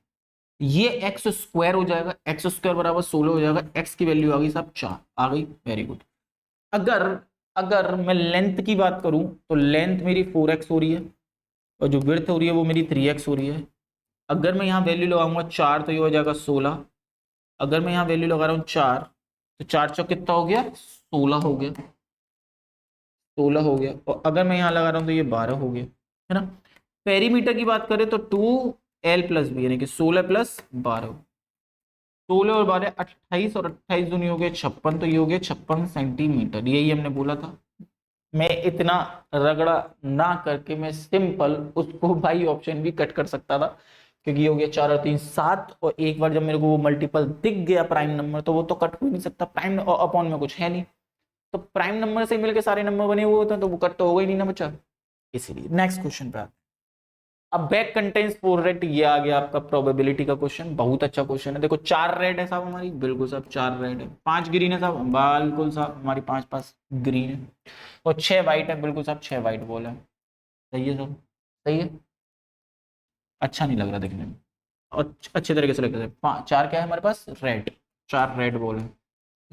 ये एक्स स्क्वायर हो जाएगा, एक्स स्क्वायर बराबर 16 हो जाएगा। एक्स की वैल्यू आ गई साहब 4 आ गई, वेरी गुड। अगर अगर मैं लेंथ की बात करूं तो लेंथ मेरी 4x हो रही है और जो विड्थ हो रही है वो मेरी 3x हो रही है। अगर मैं यहाँ वैल्यू लगाऊंगा 4 तो ये हो जाएगा 16। अगर मैं यहाँ वैल्यू लगा रहा हूँ 4 तो 4 चौक कितना हो गया? 16 हो गया, 16 हो गया। और अगर मैं यहाँ लगा रहा हूँ तो ये 12 हो गया, है ना। पेरीमीटर की बात करें तो 2l+b यानी कि 16 + 12, 16 और 12 28 और 28 दूनी हो गए 56, तो ये हो गया 56 सेंटीमीटर। यही हमने बोला था। मैं इतना रगड़ा ना करके मैं सिंपल उसको भाई ऑप्शन भी कट कर सकता था, क्योंकि ये हो गया 4 और 3 7, और एक बार जब मेरे को वो मल्टीपल दिख गया प्राइम नंबर तो वो तो कट हो ही नहीं सकता, प्राइम और अपॉन में कुछ है नहीं, तो प्राइम नंबर से मिलकर सारे नंबर बने हुए होते हैं तो वो कट तो होगा ही नहीं ना बच्चा। इसीलिए नेक्स्ट क्वेश्चन पे आते हैं। अब बैग कंटेन्स 4 रेड, ये आ गया आपका प्रोबेबिलिटी का क्वेश्चन, बहुत अच्छा क्वेश्चन है। देखो 4 रेड है साहब हमारी, बिल्कुल साहब 4 रेड है, 5 ग्रीन है साहब, बिल्कुल साहब हमारी 5 पास ग्रीन है, और 6 वाइट है, बिल्कुल साहब 6 वाइट बॉल है। सही है सब, सही है। अच्छा नहीं लग रहा देखने में, और अच्छे तरीके से लग रहा है। 4 क्या है हमारे पास? रेड, 4 रेड बॉल है।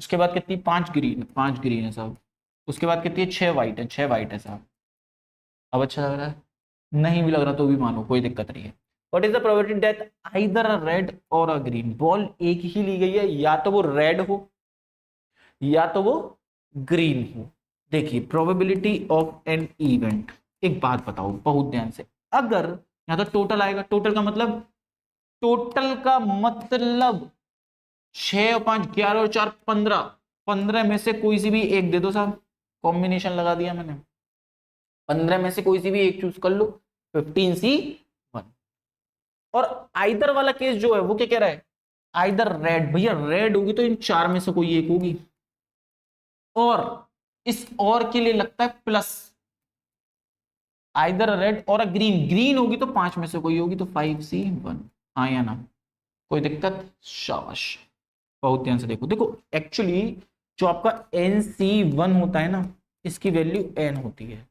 उसके बाद कितनी? 5 ग्रीन है, 5 ग्रीन है साहब। उसके बाद कितनी है? 6 वाइट है, 6 वाइट है साहब। अब अच्छा लग रहा है? नहीं भी लग रहा तो भी मानो, कोई दिक्कत नहीं है। What is the probability that either a red और अ ग्रीन बॉल, एक ही ली गई है, या तो वो रेड हो या तो वो ग्रीन हो। देखिए प्रोबेबिलिटी ऑफ एन इवेंट, एक बात बताओ बहुत ध्यान से, अगर यहां तो टोटल आएगा, टोटल का मतलब, टोटल का मतलब 6 और 5 11 और 4 15, 15 में से कोई सी भी एक दे दो साहब, कॉम्बिनेशन लगा दिया मैंने, 15 में से कोई सी भी एक चूज कर लो, 15C1। और आइदर वाला केस जो है वो क्या कह रहा है? आइदर रेड, भैया रेड होगी तो इन 4 में से कोई एक होगी, और इस और के लिए लगता है प्लस, आइदर रेड और ग्रीन, ग्रीन होगी तो 5 में से कोई होगी, तो 5C1। हाँ या ना? कोई दिक्कत? शाबाश, बहुत ध्यान से देखो। देखो एक्चुअली जो आपका NC1 होता है ना, इसकी वैल्यू n होती है,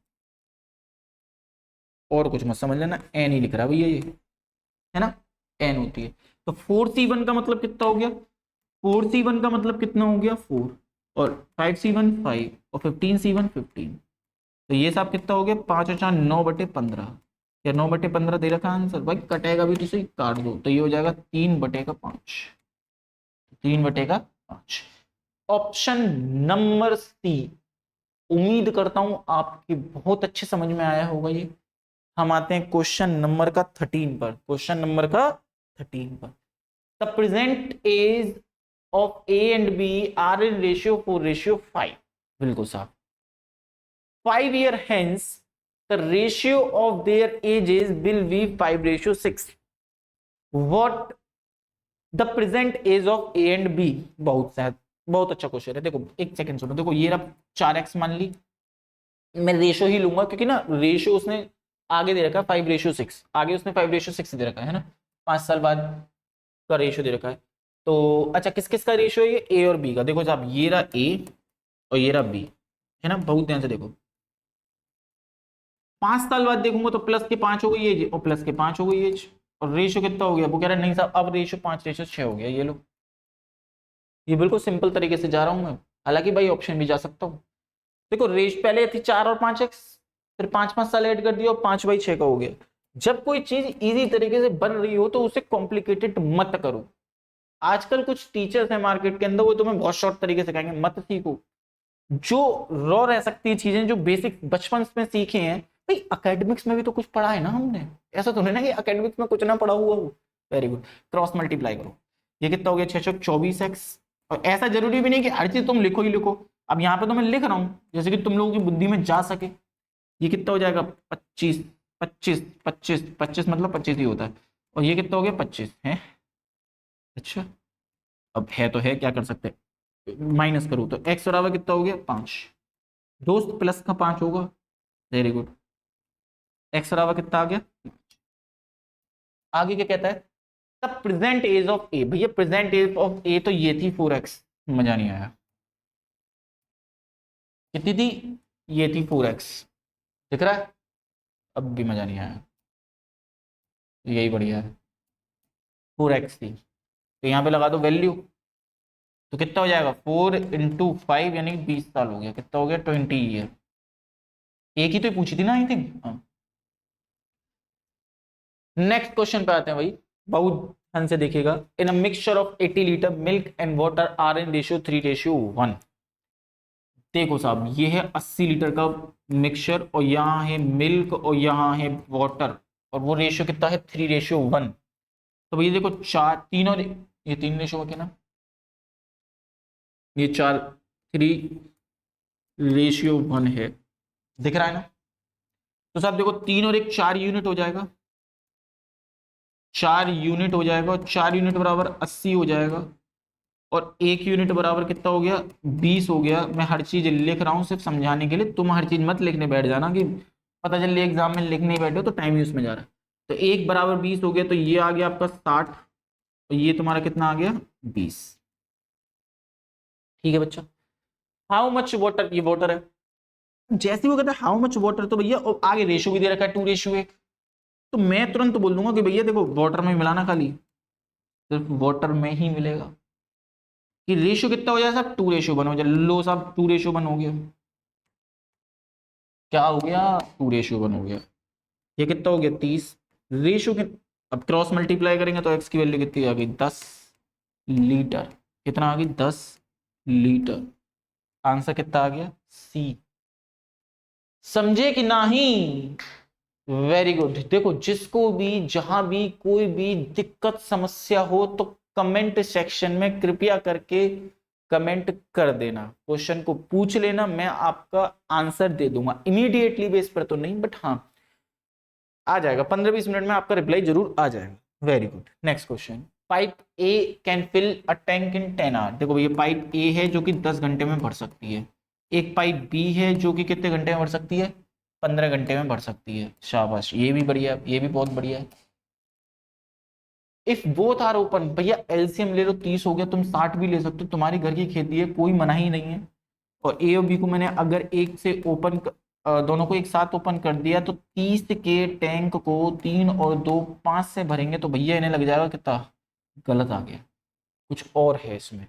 और कुछ मत समझ लेना, n ही लिख रहा है भैया ये, है ना, n होती है। तो 4C1 का मतलब कितना हो गया? 4C1 का मतलब कितना हो गया? 4, और 5C1 5, और 15C1 15, तो ये साहब कितना हो गया? 5 और 4 9/15, या 9/15 दे रखा आंसर भाई, कटेगा भी तो सही, काट दो तो ये हो जाएगा 3/5, 3/5। ऑप्शन नंबर सी, उम्मीद करता हूं आपकी बहुत अच्छे समझ में आया होगा ये। हम आते हैं क्वेश्चन नंबर का 13 पर, क्वेश्चन नंबर का 13 पर। The present age of A and B are in ratio 4:5, बिल्कुल साहब। 5 years hence the ratio of their ages will be 5:6। what the present age of A and B, बहुत शायद बहुत अच्छा क्वेश्चन है। देखो एक सेकंड सुनो, देखो ये रहा 4x मान ली, मैं रेशो ही लूंगा क्योंकि ना रेशो उसने आगे दे रखा है 5:6, आगे उसने 5:6 दे रखा है ना, 5 साल बाद का रेशो दे रखा है। तो अच्छा किस किस का रेशो है ये? ए और बी का। देखो साहब ये रहा ए और ये रहा बी, है ना, बहुत ध्यान से देखो। 5 साल बाद देखूंगा तो प्लस के 5 हो गई एज और प्लस के 5 हो गई एज, और रेशो कितना हो गया? वो कह रहा है नहीं साहब अब रेशो 5:6 हो गया। ये लो, ये बिल्कुल सिंपल तरीके से जा रहा हूं मैं, हालांकि भाई ऑप्शन भी जा सकता हूँ। देखो रेश पहले थी 4 और 5x, फिर 5 साल ऐड कर दिया और 5/6 का हो गया। जब कोई चीज इजी तरीके से बन रही हो तो उसे कॉम्प्लिकेटेड मत करो। आजकल कुछ टीचर्स हैं मार्केट के अंदर, वो तुम्हें बहुत शॉर्ट तरीके से कहेंगे मत सीखो, जो रॉ रह सकती है चीजें, जो बेसिक बचपन में सीखे हैं। भाई एकेडमिक्स में भी तो कुछ पढ़ा है ना हमने, ऐसा तो नहीं ना कि एकेडमिक्स में कुछ ना पढ़ा हुआ हो। वेरी गुड, क्रॉस मल्टीप्लाई करो, ये कितना हो गया? 624x। और ऐसा जरूरी भी नहीं कि हर चीज तुम लिखो ही लिखो, अब यहाँ पे तो मैं लिख रहा हूँ जैसे कि तुम लोगों की बुद्धि में जा सके। ये कितना हो जाएगा? 25, 25, 25, 25 मतलब 25 ही होता है, और ये कितना हो गया? 25 है। अच्छा अब है तो है, क्या कर सकते हैं, माइनस करूँ तो x बराबर कितना हो गया? 5, दोस्त प्लस का 5 होगा। वेरी गुड, x बराबर कितना आ गया? आगे क्या कहता है? द प्रेजेंट एज ऑफ ए, भैया प्रेजेंट एज ऑफ ए तो ये थी 4x, मजा नहीं आया। कितनी थी? ये थी 4x, दिख रहा है? अब भी मजा नहीं आया, यही बढ़िया है, 4x थी। तो यहाँ पे लगा दो वैल्यू, तो कितना हो जाएगा 4 × 5 यानी 20 साल हो गया, कितना हो गया 20 ईयर। एक ही तो पूछी थी ना आई थिंक। हाँ, नेक्स्ट क्वेश्चन पे आते हैं भाई, बहुत ध्यान से देखिएगा। In a mixture of 80 litre milk and water are in ratio 3:1। देखो साहब, ये है 80 लीटर का मिक्सचर और यहाँ है मिल्क और यहाँ है वाटर, और वो रेशियो कितना है 3:1। तो भैया देखो चार, तीन और ये 3 रेशियो क्या ना, ये 4, 3:1 है, दिख रहा है ना? तो साहब देखो 3 और 1 4 यूनिट हो जाएगा, 4 यूनिट हो जाएगा, और 4 यूनिट बराबर 80 हो जाएगा, और 1 यूनिट बराबर कितना हो गया 20 हो गया। मैं हर चीज लिख रहा हूँ सिर्फ समझाने के लिए, तुम हर चीज मत लिखने बैठ जाना कि पता चल एग्जाम में लिखने ही बैठे हो तो टाइम यूज में जा रहा है। तो 1 बराबर 20 हो गया, तो ये आ गया आपका 60, और ये तुम्हारा कितना आ गया 20। ठीक है बच्चा। हाउ मच वाटर, ये वाटर है, जैसे वो कहता है हाउ मच वाटर, तो भैया आगे रेशियो भी दे रखा है 2:1, तो मैं तुरंत बोल दूंगा कि भैया देखो वाटर में मिलाना, खाली सिर्फ वाटर में ही मिलेगा, कि रेशियो कितना हो जाए साहब 2:1 हो जाए। लो साहब 2:1 हो गया, क्या हो गया 2:1 हो गया। ये कितना हो गया 30 रेशियो के। अब क्रॉस मल्टीप्लाई करेंगे तो एक्स की वैल्यू कितनी आ गई 10 लीटर, कितना आ गई 10 लीटर। आंसर कितना आ गया सी। समझे कि नहीं? Very good. देखो जिसको भी जहां भी कोई भी दिक्कत समस्या हो तो कमेंट सेक्शन में कृपया करके कमेंट कर देना, क्वेश्चन को पूछ लेना, मैं आपका आंसर दे दूंगा इमीडिएटली बेस पर तो नहीं, बट हाँ आ जाएगा, 15-20 मिनट में आपका रिप्लाई जरूर आ जाएगा। Very good. Next question, pipe A can fill a tank in 10 hour. देखो भैया पाइप ए है जो कि 10 घंटे में भर सकती है, एक पाइप बी है जो कि कितने घंटे में भर सकती है 15 घंटे में भर सकती है। शाबाश, ये भी बढ़िया, ये भी बहुत बढ़िया है। इफ बोथ आर ओपन, भैया एलसीएम ले लो 30 हो गया, तुम 60 भी ले सकते हो, तुम्हारी घर की खेती है, कोई मना ही नहीं है। और ए और बी को मैंने अगर एक से ओपन दोनों को एक साथ ओपन कर दिया तो 30 के टैंक को 3 और 2 5 से भरेंगे, तो भैया इन्हें लग जाएगा कितना, गलत आ गया, कुछ और है इसमें।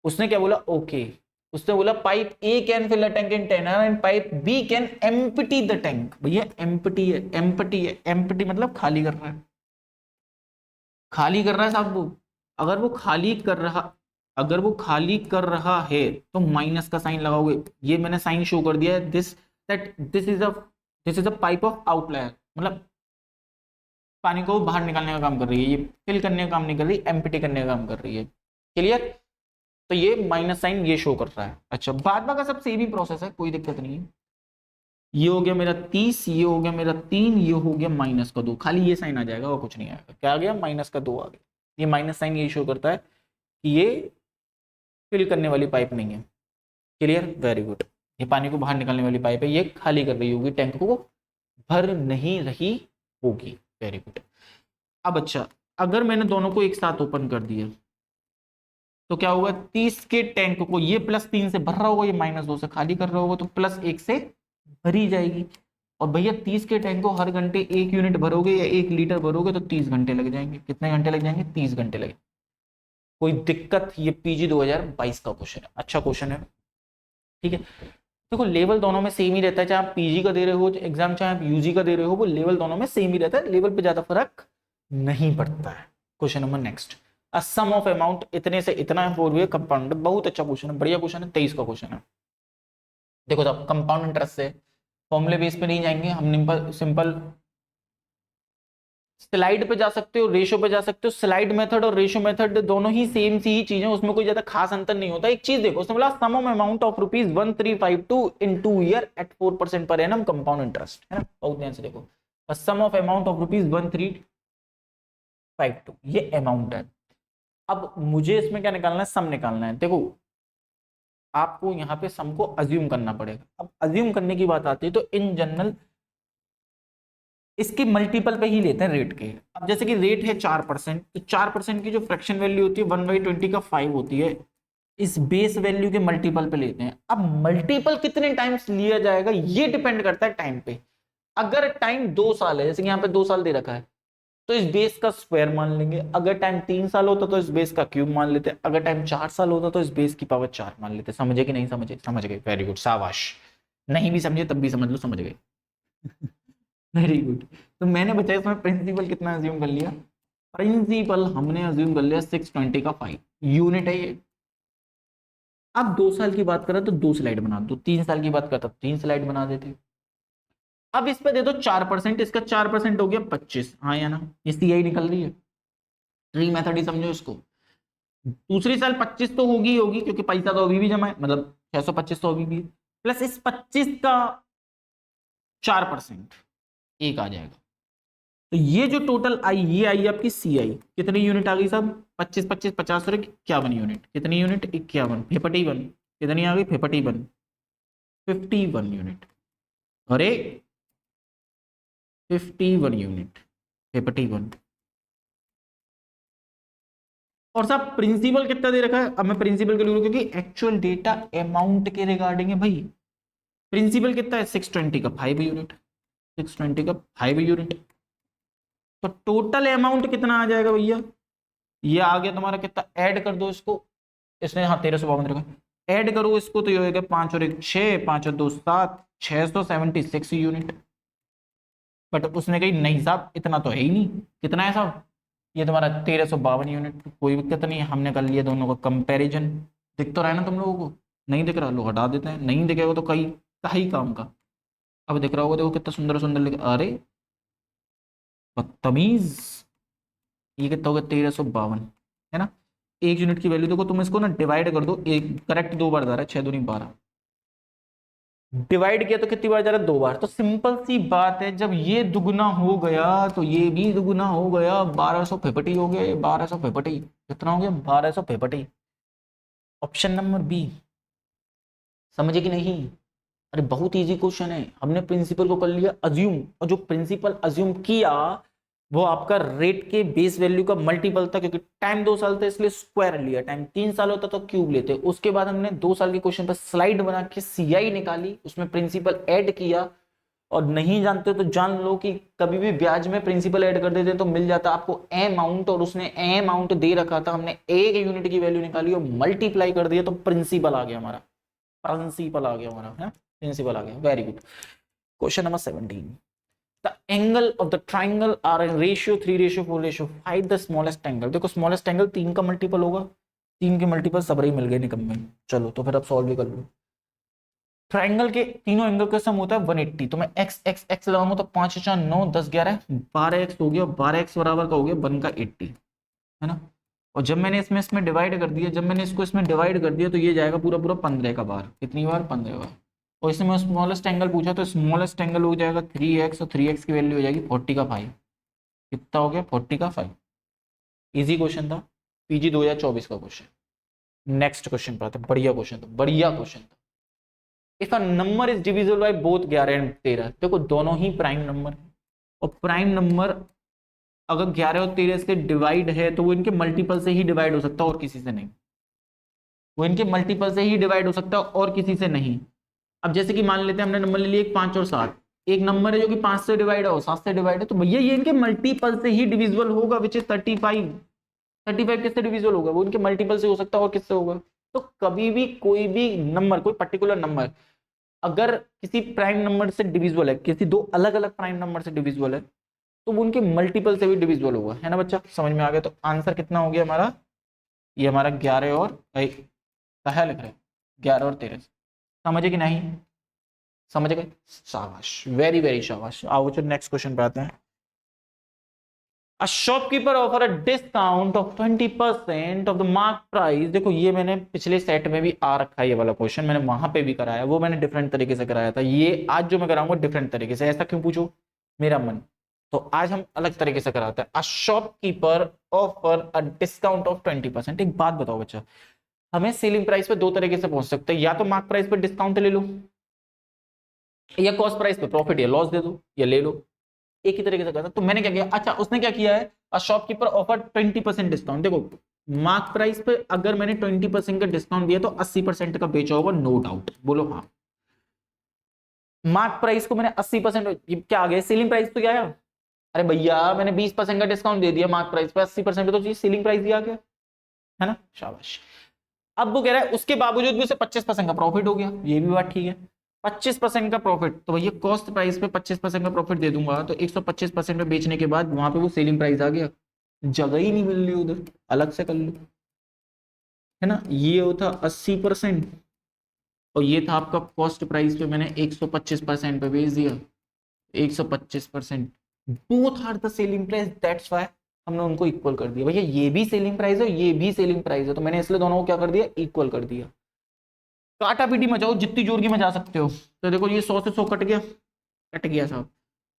उसने क्या बोला ओके, उसने बोला pipe A can fill a tank in 10 hour and pipe B can empty the tank. भैया एम्प्टी है, एम्प्टी है, एम्प्टी मतलब खाली कर रहा है, खाली कर रहा है साहब वो। अगर वो खाली कर रहा, अगर वो खाली कर रहा है तो माइनस का साइन लगाओगे, ये मैंने साइन शो कर दिया है, this that this is a pipe of outlier, मतलब पानी को बाहर निकालने का काम कर रही है, ये फिल करने का काम नहीं कर रही, एम्प्टी करने का काम कर रही है। क्लियर? तो ये माइनस साइन ये शो कर रहा है। अच्छा, बाद का सब सेम ही प्रोसेस है, कोई दिक्कत नहीं है। ये हो गया मेरा 30, ये हो गया मेरा 3, ये हो गया -2, खाली ये साइन आ जाएगा और कुछ नहीं आएगा। क्या आ गया -2 आ गया। ये माइनस साइन ये शो करता है कि ये फिल करने वाली पाइप नहीं है। क्लियर? Very good. ये पानी को बाहर निकालने वाली पाइप है, ये खाली कर रही होगी, टैंक को भर नहीं रही होगी। Very good. अब अच्छा, अगर मैंने दोनों को एक साथ ओपन कर दिया तो क्या होगा, 30 के टैंक को ये +3 से भर रहा होगा, ये -2 से खाली कर रहा होगा, तो +1 से भरी जाएगी। और भैया 30 के टैंक को हर घंटे 1 यूनिट भरोगे या 1 लीटर भरोगे तो 30 घंटे लग जाएंगे। कितने घंटे लग जाएंगे? 30 घंटे लगे। कोई दिक्कत? ये पीजी 2022 का क्वेश्चन है, अच्छा क्वेश्चन है। ठीक है, देखो लेवल दोनों में सेम ही रहता है, चाहे आप पीजी का दे रहे हो एग्जाम, चाहे आप यूजी का दे रहे हो, वो लेवल दोनों में सेम ही रहता है, लेवल पे ज्यादा फर्क नहीं पड़ता है। Question number next, a sum of amount इतने से इतना फोर वे कंपाउंड। बहुत अच्छा क्वेश्चन है, बढ़िया क्वेश्चन है, 23 का क्वेश्चन है। देखो साहब कंपाउंड इंटरेस्ट से फॉर्मूले बेस पे नहीं जाएंगे हम, सिंपल स्लाइड पे जा सकते हो, रेशो पे जा सकते हो। स्लाइड मेथड और रेशो मेथड दोनों ही सेम सी ही चीजें, उसमें कोई ज्यादा खास अंतर नहीं होता। एक चीज देखो, उसने बोला sum of amount of ₹1352 in 2 year at 4% per annum compound interest, है ना? बहुत ध्यान से देखो, सम ऑफ अमाउंट ऑफ ₹1352, ये अमाउंट है। अब मुझे इसमें क्या निकालना है, सम निकालना है। देखो आपको यहाँ पे सम को अज्यूम करना पड़ेगा। अब अज्यूम करने की बात आती है तो इन जनरल इसके मल्टीपल पे ही लेते हैं रेट के। अब जैसे कि रेट है 4%, तो 4% की जो फ्रैक्शन वैल्यू होती है 1/20 का 5 होती है, इस बेस वैल्यू के मल्टीपल पे लेते हैं। अब मल्टीपल कितने टाइम्स लिया जाएगा ये डिपेंड करता है टाइम पे। अगर टाइम 2 साल है, जैसे कि यहाँ पे 2 साल दे रखा है, तो इस बेस का स्क्वायर मान लेंगे। अगर टाइम 3 साल होता तो इस बेस का क्यूब मान लेते। अगर टाइम 4 साल होता तो इस बेस की पावर 4 मान लेते। समझे कि नहीं समझे? समझ गए, वेरी गुड, शाबाश। नहीं भी समझे तब भी समझ लो समझ गए। Very good. तो मैंने बताया इसमें प्रिंसिपल कितना अज्यूम कर लिया, प्रिंसिपल हमने अज्यूम कर लिया 620 का 5 यूनिट है ये। अब 2 साल की बात करें तो 2 स्लाइड बना दो, 3 साल की बात करता तो 3 स्लाइड बना देते। अब इस पे दे दो 4%, इसका 4% हो गया 25, हाँ या ना? इसकी यही निकल रही है, ट्री मेथड ही समझो इसको। दूसरी साल 25 तो होगी ही होगी, क्योंकि पैसा तो अभी भी जमा है, मतलब 625 तो अभी भी है, प्लस इस 25 का 4% एक आ जाएगा। तो ये जो टोटल आई, ये आई आपकी सी आई, कितनी यूनिट आ गई साहब? 25 25 50 और 51 यूनिट। कितनी यूनिट? 51, 51 कितनी आ गई? 51, 51 यूनिट। अरे 51 यूनिट, 51। और साहब प्रिंसिपल कितना दे रखा है? अब मैं प्रिंसिपल के लिए, क्योंकि एक्चुअल डेटा अमाउंट के रिगार्डिंग है भाई। प्रिंसिपल कितना है? 620 का 5 यूनिट, 620 का 5 यूनिट। तो टोटल अमाउंट कितना आ जाएगा भैया? ये आ गया तुम्हारा कितना, ऐड कर दो इसको, इसने हाँ 1352 रखा, ऐड करो इसको तो ये होगा 5 और 1 6, 5 और 2 7, 676 यूनिट। बट उसने कही नहीं साहब इतना तो है ही नहीं। कितना है साहब? ये तुम्हारा 1352 यूनिट। कोई दिक्कत नहीं है, हमने कर लिया दोनों का कंपैरिजन। दिख तो रहा है ना तुम लोगों को? नहीं दिख रहा, लोग हटा देते हैं, नहीं दिखेगा तो कहीं ही काम का। अब दिख रहा होगा, देखो कितना सुंदर सुंदर लिखा, अरे बदतमीज। ये कितना होगा? 1352, है ना? एक यूनिट की वैल्यू देखो, तुम इसको ना डिवाइड कर दो, एक करेक्ट 2 बार जा रहा है, 6 दूनी 12, डिवाइड किया तो कितनी बार जा रहा है? 2 बार। तो सिंपल सी बात है, जब ये दुगना हो गया तो ये भी दुगना हो गया, 1250 हो गया, 1250 कितना हो गया? 1250। Option number B. समझे कि नहीं? अरे बहुत इजी क्वेश्चन है, हमने प्रिंसिपल को कर लिया अज्यूम, और जो प्रिंसिपल अज्यूम किया वो आपका रेट के बेस वैल्यू का मल्टीपल था, क्योंकि टाइम 2 साल था इसलिए स्क्वायर लिया, टाइम 3 साल होता तो क्यूब लेते। उसके बाद हमने 2 साल के क्वेश्चन पर स्लाइड बना के सीआई निकाली, उसमें प्रिंसिपल ऐड किया। और नहीं जानते तो जान लो कि कभी भी ब्याज में प्रिंसिपल ऐड कर देते तो मिल जाता आपको ए अमाउंट, और उसने ए अमाउंट दे रखा था, हमने एक यूनिट की वैल्यू निकाली और मल्टीप्लाई कर दिया तो प्रिंसिपल आ गया हमारा, प्रिंसिपल आ गया हमारा, है प्रिंसिपल आ गया। Very good. Question number 17, the angle of the triangle are in ratio 3:4:5, find the smallest angle. देखो स्मॉलेस्ट एंगल 3 का मल्टीपल होगा, 3 के मल्टीपल सबरे मिल गए निकम्मे। चलो तो फिर अब सॉल्व भी कर लो। ट्राइंगल के तीनों एंगल का सम होता है 180, तो मैं x x x लगाऊंगा तो 5 4 9 10 11 12x हो गया, 12x बराबर का हो गया 1 का 80, है ना? और जब मैंने इसमें डिवाइड कर दिया, जब मैंने इसको इसमें डिवाइड कर दिया तो ये जाएगा पूरा पूरा 15 का बार। कितनी बार? 15 बार। और इसमें स्मॉलेस्ट एंगल पूछा तो स्मॉलेस्ट एंगल हो जाएगा 3x, और 3x की वैल्यू हो जाएगी 40 का 5। कितना हो गया? 40 का 5। इजी क्वेश्चन था, पीजी 2024 का क्वेश्चन। नेक्स्ट क्वेश्चन पर आते हैं, बढ़िया क्वेश्चन था, बढ़िया क्वेश्चन था। If a number is divisible by both 11 and 13, देखो दोनों ही प्राइम नंबर है, और प्राइम नंबर अगर 11 और 13 से डिवाइड है तो वो इनके मल्टीपल से ही डिवाइड हो सकता है और किसी से नहीं। वो इनके मल्टीपल से ही डिवाइड हो सकता है और किसी से नहीं। अब जैसे कि मान लेते हैं हमने नंबर ले लिया 5 और 7, एक नंबर है जो कि 5 से डिवाइड है और 7 से डिवाइड है, तो भैया ये इनके मल्टीपल से ही डिविजिबल होगा, विच इज 35। 35 किससे डिविजिबल होगा? वो इनके मल्टीपल से हो सकता है और किससे होगा? तो कभी भी कोई भी नंबर, कोई पर्टिकुलर नंबर अगर किसी प्राइम नंबर से डिविजिबल है, किसी दो अलग अलग प्राइम नंबर से डिविजिबल है, तो वो उनके मल्टीपल से भी डिविजिबल होगा, है ना बच्चा? समझ में आ गया? तो आंसर कितना हो गया हमारा? ये हमारा 11 और क्या लिख रहे हैं? 11 और 13। समझे कि नहीं? समझ गए? शाबाश, वेरी वेरी शाबाश। आओ चलो नेक्स्ट क्वेश्चन पे आते हैं। A shopkeeper offer a discount of 20% of the mark price। देखो ये मैंने पिछले सेट में भी आ रखा है, ये वाला क्वेश्चन मैंने वहां पे भी कराया, वो मैंने डिफरेंट तरीके से कराया था। ये आज जो मैं कराऊंगा डिफरेंट तरीके से। ऐसा क्यों पूछो? मेरा मन। तो आज हम अलग तरीके से कराते हैं। A shopkeeper offer a discount of 20%। एक बात बताओ बच्चा, हमें सेलिंग प्राइस पे दो तरीके से पहुंच सकते हैं, या तो मार्क प्राइस पे डिस्काउंट ले लो, या कॉस्ट प्राइस पे प्रॉफिट या लॉस दे दो या ले लो। एक ही तरीके से करता। तो मैंने क्या किया, अच्छा उसने क्या किया है, शॉपकीपर ऑफर 20% डिस्काउंट। देखो मार्क प्राइस पे अगर मैंने 20% का डिस्काउंट दिया तो 80% का बेचा होगा, नो डाउट, बोलो हाँ। मार्क प्राइस को मैंने 80%, क्या आ गया सेलिंग प्राइस तो क्या आया, अरे भैया मैंने 20% का डिस्काउंट दे दिया मार्क प्राइस पे, 80% तो सेलिंग प्राइस दिया गया है ना, शाबाश। अब वो कह रहा है उसके बावजूद भी उसे 25% का प्रॉफिट हो गया, ये भी बात ठीक है। 25% का प्रॉफिट, तो भैया कॉस्ट प्राइस पे 25% का प्रॉफिट दे दूंगा, तो 125% में बेचने के बाद वहां पे वो सेलिंग प्राइस आ गया, जगह ही नहीं मिल रही उधर, अलग से कर लो, है ना। ये होता 80% और ये था आपका कॉस्ट प्राइस पे मैंने 125% पे बेच दिया, 125%, both are the selling price, that's why हमने उनको इक्वल कर दिया। भैया ये भी सेलिंग प्राइस है, ये भी सेलिंग प्राइस है, तो मैंने इसलिए दोनों को क्या कर दिया, इक्वल कर दिया। काटा पीटी मचाओ जितनी जोर की मचा सकते हो। तो देखो ये 100 से 100 कट गया, कट गया साहब,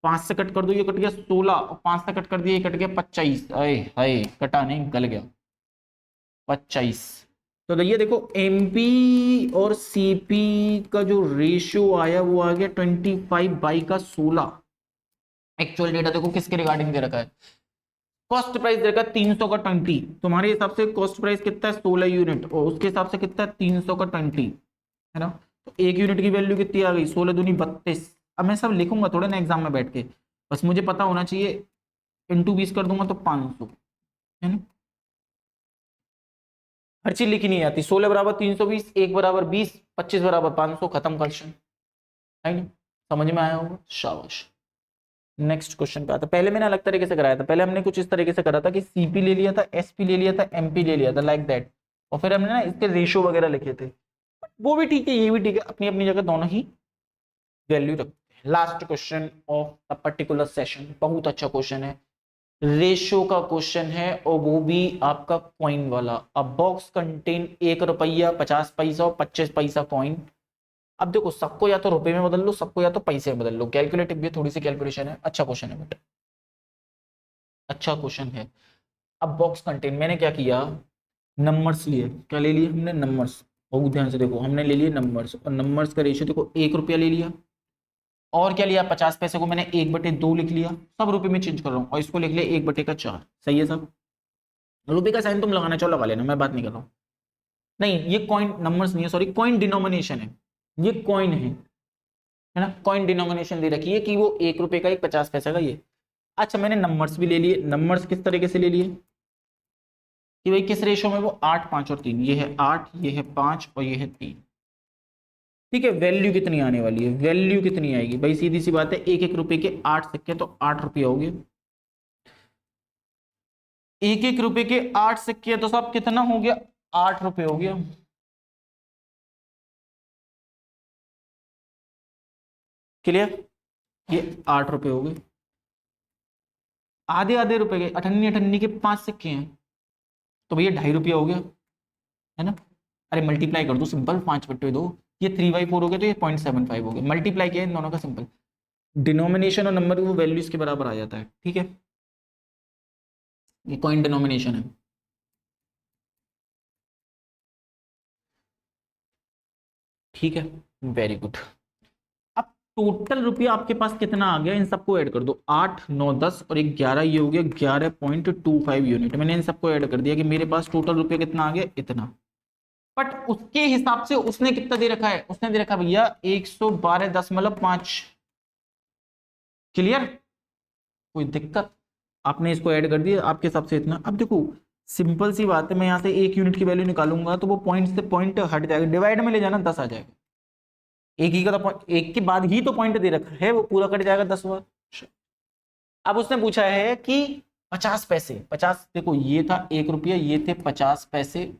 5 से कट कर दो ये कट गया 16, और 5 से कट कर दिया ये कट गया 25, अरे हाय कटा नहीं गल गया 25। तो ये देखो एमपी और सीपी का जो रेशियो आया वो आ गया 25/16। एक्चुअल डेटा देखो किसके रिगार्डिंग दे रखा है, कॉस्ट प्राइस दे रखा है 300 का 20, तुम्हारे हिसाब से कॉस्ट प्राइस कितना है 16 यूनिट, और उसके हिसाब से कितना है 300 का 20, है ना। तो एक यूनिट की वैल्यू कितनी आ गई, 16 दूनी 32। अब मैं सब लिखूंगा थोड़े ना एग्जाम में बैठ के, बस मुझे पता होना चाहिए, इंटू 20 कर दूंगा तो 500, है ना। हर चीज लिखी नहीं आती, 16 बराबर 320, 1 बराबर 20, 25 बराबर 500, खत्म क्वेश्चन, है ना, समझ में आया होगा, शाबाश। नेक्स्ट क्वेश्चन पे आता, पहले मैंने अलग तरीके से कराया था, पहले हमने कुछ इस तरीके से करा था कि सीपी ले लिया था, एसपी ले लिया था, एमपी ले लिया था, लाइक दैट, और फिर हमने ना इसके रेशियो वगैरह लिखे थे, वो भी ठीक है ये भी ठीक है, अपनी अपनी जगह दोनों ही वैल्यू रखते हैं। Last question of a particular session, बहुत अच्छा क्वेश्चन है, रेशियो का क्वेश्चन है, और वो भी आपका कॉइन वाला। अ बॉक्स कंटेन 1 रुपया 50 पैसा और 25 पैसा कॉइन। अब देखो सबको या तो रुपए में बदल लो, सबको या तो पैसे में बदल लो, कैलकुलेटिव भी थोड़ी सी कैलकुलेशन है, अच्छा क्वेश्चन है बेटा, अच्छा क्वेश्चन है। अब बॉक्स कंटेन, मैंने क्या किया, नंबर्स लिए, क्या ले लिए हमने, नंबर्स, बहुत ध्यान से देखो, हमने ले लिए नंबर्स, और नंबर्स का रेशियो देखो 1 रुपया ले लिया, और क्या लिया 50 पैसे को मैंने 1/2 लिख लिया, सब रुपए में चेंज कर रहा हूँ, और इसको लिख लिया 1/4, सही है सब। रुपए का साइन तुम लगाना चाहो लगा लेना, मैं बात नहीं कर रहा हूँ। नहीं ये कॉइन नंबर्स नहीं है, सॉरी कॉइन डिनोमिनेशन है, ये कॉइन है ना, कॉइन डिनोमिनेशन दे रखी है कि वो 1 रुपए का 50 पैसे का ये। अच्छा मैंने नंबर्स भी ले लिए, नंबर्स किस तरीके से ले लिए कि भाई किस रेशो में, वो 8 5 और 3, ये है 8 ये है 5 और ये है 3, ठीक है। वैल्यू कितनी आने वाली है, वैल्यू कितनी आएगी भाई, सीधी सी बात है, 1 1 रुपए के 8 सिक्के तो 8 रुपये हो गए, 1 1 रुपए के 8 सिक्के तो सब कितना हो गया, 8 रुपये हो गया, क्लियर, ये 8 रुपये हो गए। आधे आधे रुपए के अठन्नी अठन्नी के 5 सिक्के हैं, तो भैया 2.5 रुपया हो गया, है ना। अरे मल्टीप्लाई कर दो सिंपल, 5/2, ये 3/4 हो गया, तो ये 0.75 हो गया, मल्टीप्लाई किया इन दोनों का सिंपल, डिनोमिनेशन और नंबर वो वैल्यूज के बराबर आ जाता है, ठीक है, ये कॉइन डिनोमिनेशन है। ठीक है, वेरी गुड। अब टोटल रुपया आपके पास कितना आ गया, इन सबको ऐड कर दो, 8 9 10 और 11, ये हो गया 11.25 यूनिट, मैंने इन सबको ऐड कर दिया कि मेरे पास टोटल रुपया कितना आ गया, इतना। बट उसके हिसाब से उसने कितना दे रखा है, उसने दे रखा भैया 112.5, क्लियर, कोई दिक्कत, आपने इसको ऐड कर दिया आपके हिसाब से इतना। अब देखो सिंपल सी बात है, मैं यहाँ से 1 यूनिट की वैल्यू निकालूंगा तो वो पॉइंट से पॉइंट हट जाएगा, डिवाइड में ले जाना 10 आ जाएगा, एक ही का तो एक के बाद ही तो पॉइंट दे रखा है, वो पूरा कट जाएगा 10 बार। अब उसने पूछा है कि 50 पैसे, 50 देखो ये था 1 रुपया, ये थे 50 पैसे,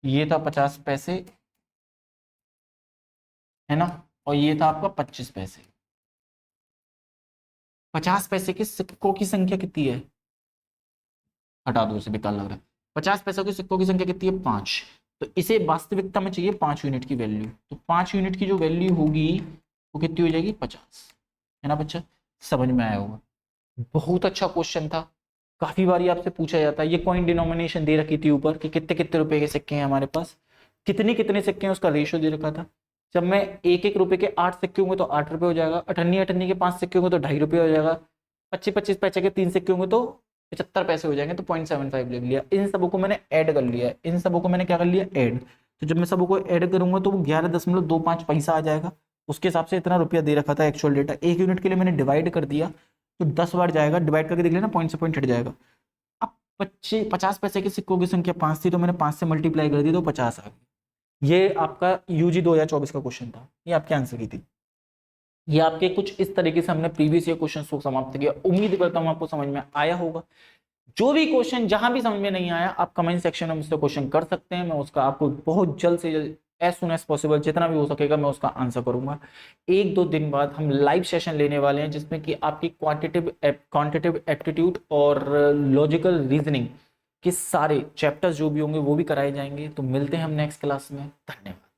ये था 50 पैसे, है ना, और ये था आपका 25 पैसे। 50 पैसे के सिक्कों की संख्या कितनी है, हटा दो इसे बेकार लग रहा है, 50 पैसों के सिक्कों की संख्या कितनी है 5, तो इसे वास्तविकता में चाहिए 5 यूनिट की वैल्यू, तो 5 यूनिट की जो वैल्यू होगी वो कितनी हो जाएगी 50, है ना बच्चा, समझ में आया होगा। बहुत अच्छा क्वेश्चन था, काफी बार आपसे पूछा जाता है, ये कॉइन डिनोमिनेशन दे रखी थी ऊपर कि कितने कितने रुपए के सिक्के हैं हमारे पास, कितने कितने सिक्के हैं उसका रेशियो दे रखा था, जब मैं एक एक रुपए के 8 सिक्के होंगे तो 8 रुपए हो जाएगा, अठन्नी अठन्नी के 5 सिक्के होंगे तो 2.5 रुपये हो जाएगा, 25 पैसे के 3 सिक्के होंगे तो 75 पैसे हो जाएंगे, तो 0.75 ले लिया। इन सबों को मैंने ऐड कर लिया, इन सबों को मैंने क्या कर लिया, ऐड। तो जब मैं सबों को ऐड करूंगा तो वो 11.25 पैसा आ जाएगा। उसके हिसाब से इतना रुपया दे रखा था एक्चुअल डेटा, 1 यूनिट के लिए मैंने डिवाइड कर दिया तो 10 बार जाएगा, डिवाइड करके देख लेना, पॉइंट से पॉइंट हट जाएगा। अब 50 पैसे के सिक्कों की संख्या 5 थी तो मैंने 5 से मल्टीप्लाई कर दी तो 50 आ गई। ये आपका यूजी 2024 का क्वेश्चन था, ये आपके आंसर की थी। ये आपके कुछ इस तरीके से हमने प्रीवियस ईयर क्वेश्चन को समाप्त किया। उम्मीद करता हूं आपको समझ में आया होगा। जो भी क्वेश्चन जहां भी समझ में नहीं आया, आप कमेंट सेक्शन में मुझसे क्वेश्चन कर सकते हैं, मैं उसका आपको बहुत जल्द से जल्द, एज सुन एज पॉसिबल, जितना भी हो सकेगा मैं उसका आंसर करूंगा। 1-2 दिन बाद हम लाइव सेशन लेने वाले हैं जिसमें कि आपकी क्वांटिटेटिव एप्टीट्यूड और लॉजिकल रीजनिंग के सारे चैप्टर्स जो भी होंगे वो भी कराए जाएंगे। तो मिलते हैं हम नेक्स्ट क्लास में। धन्यवाद।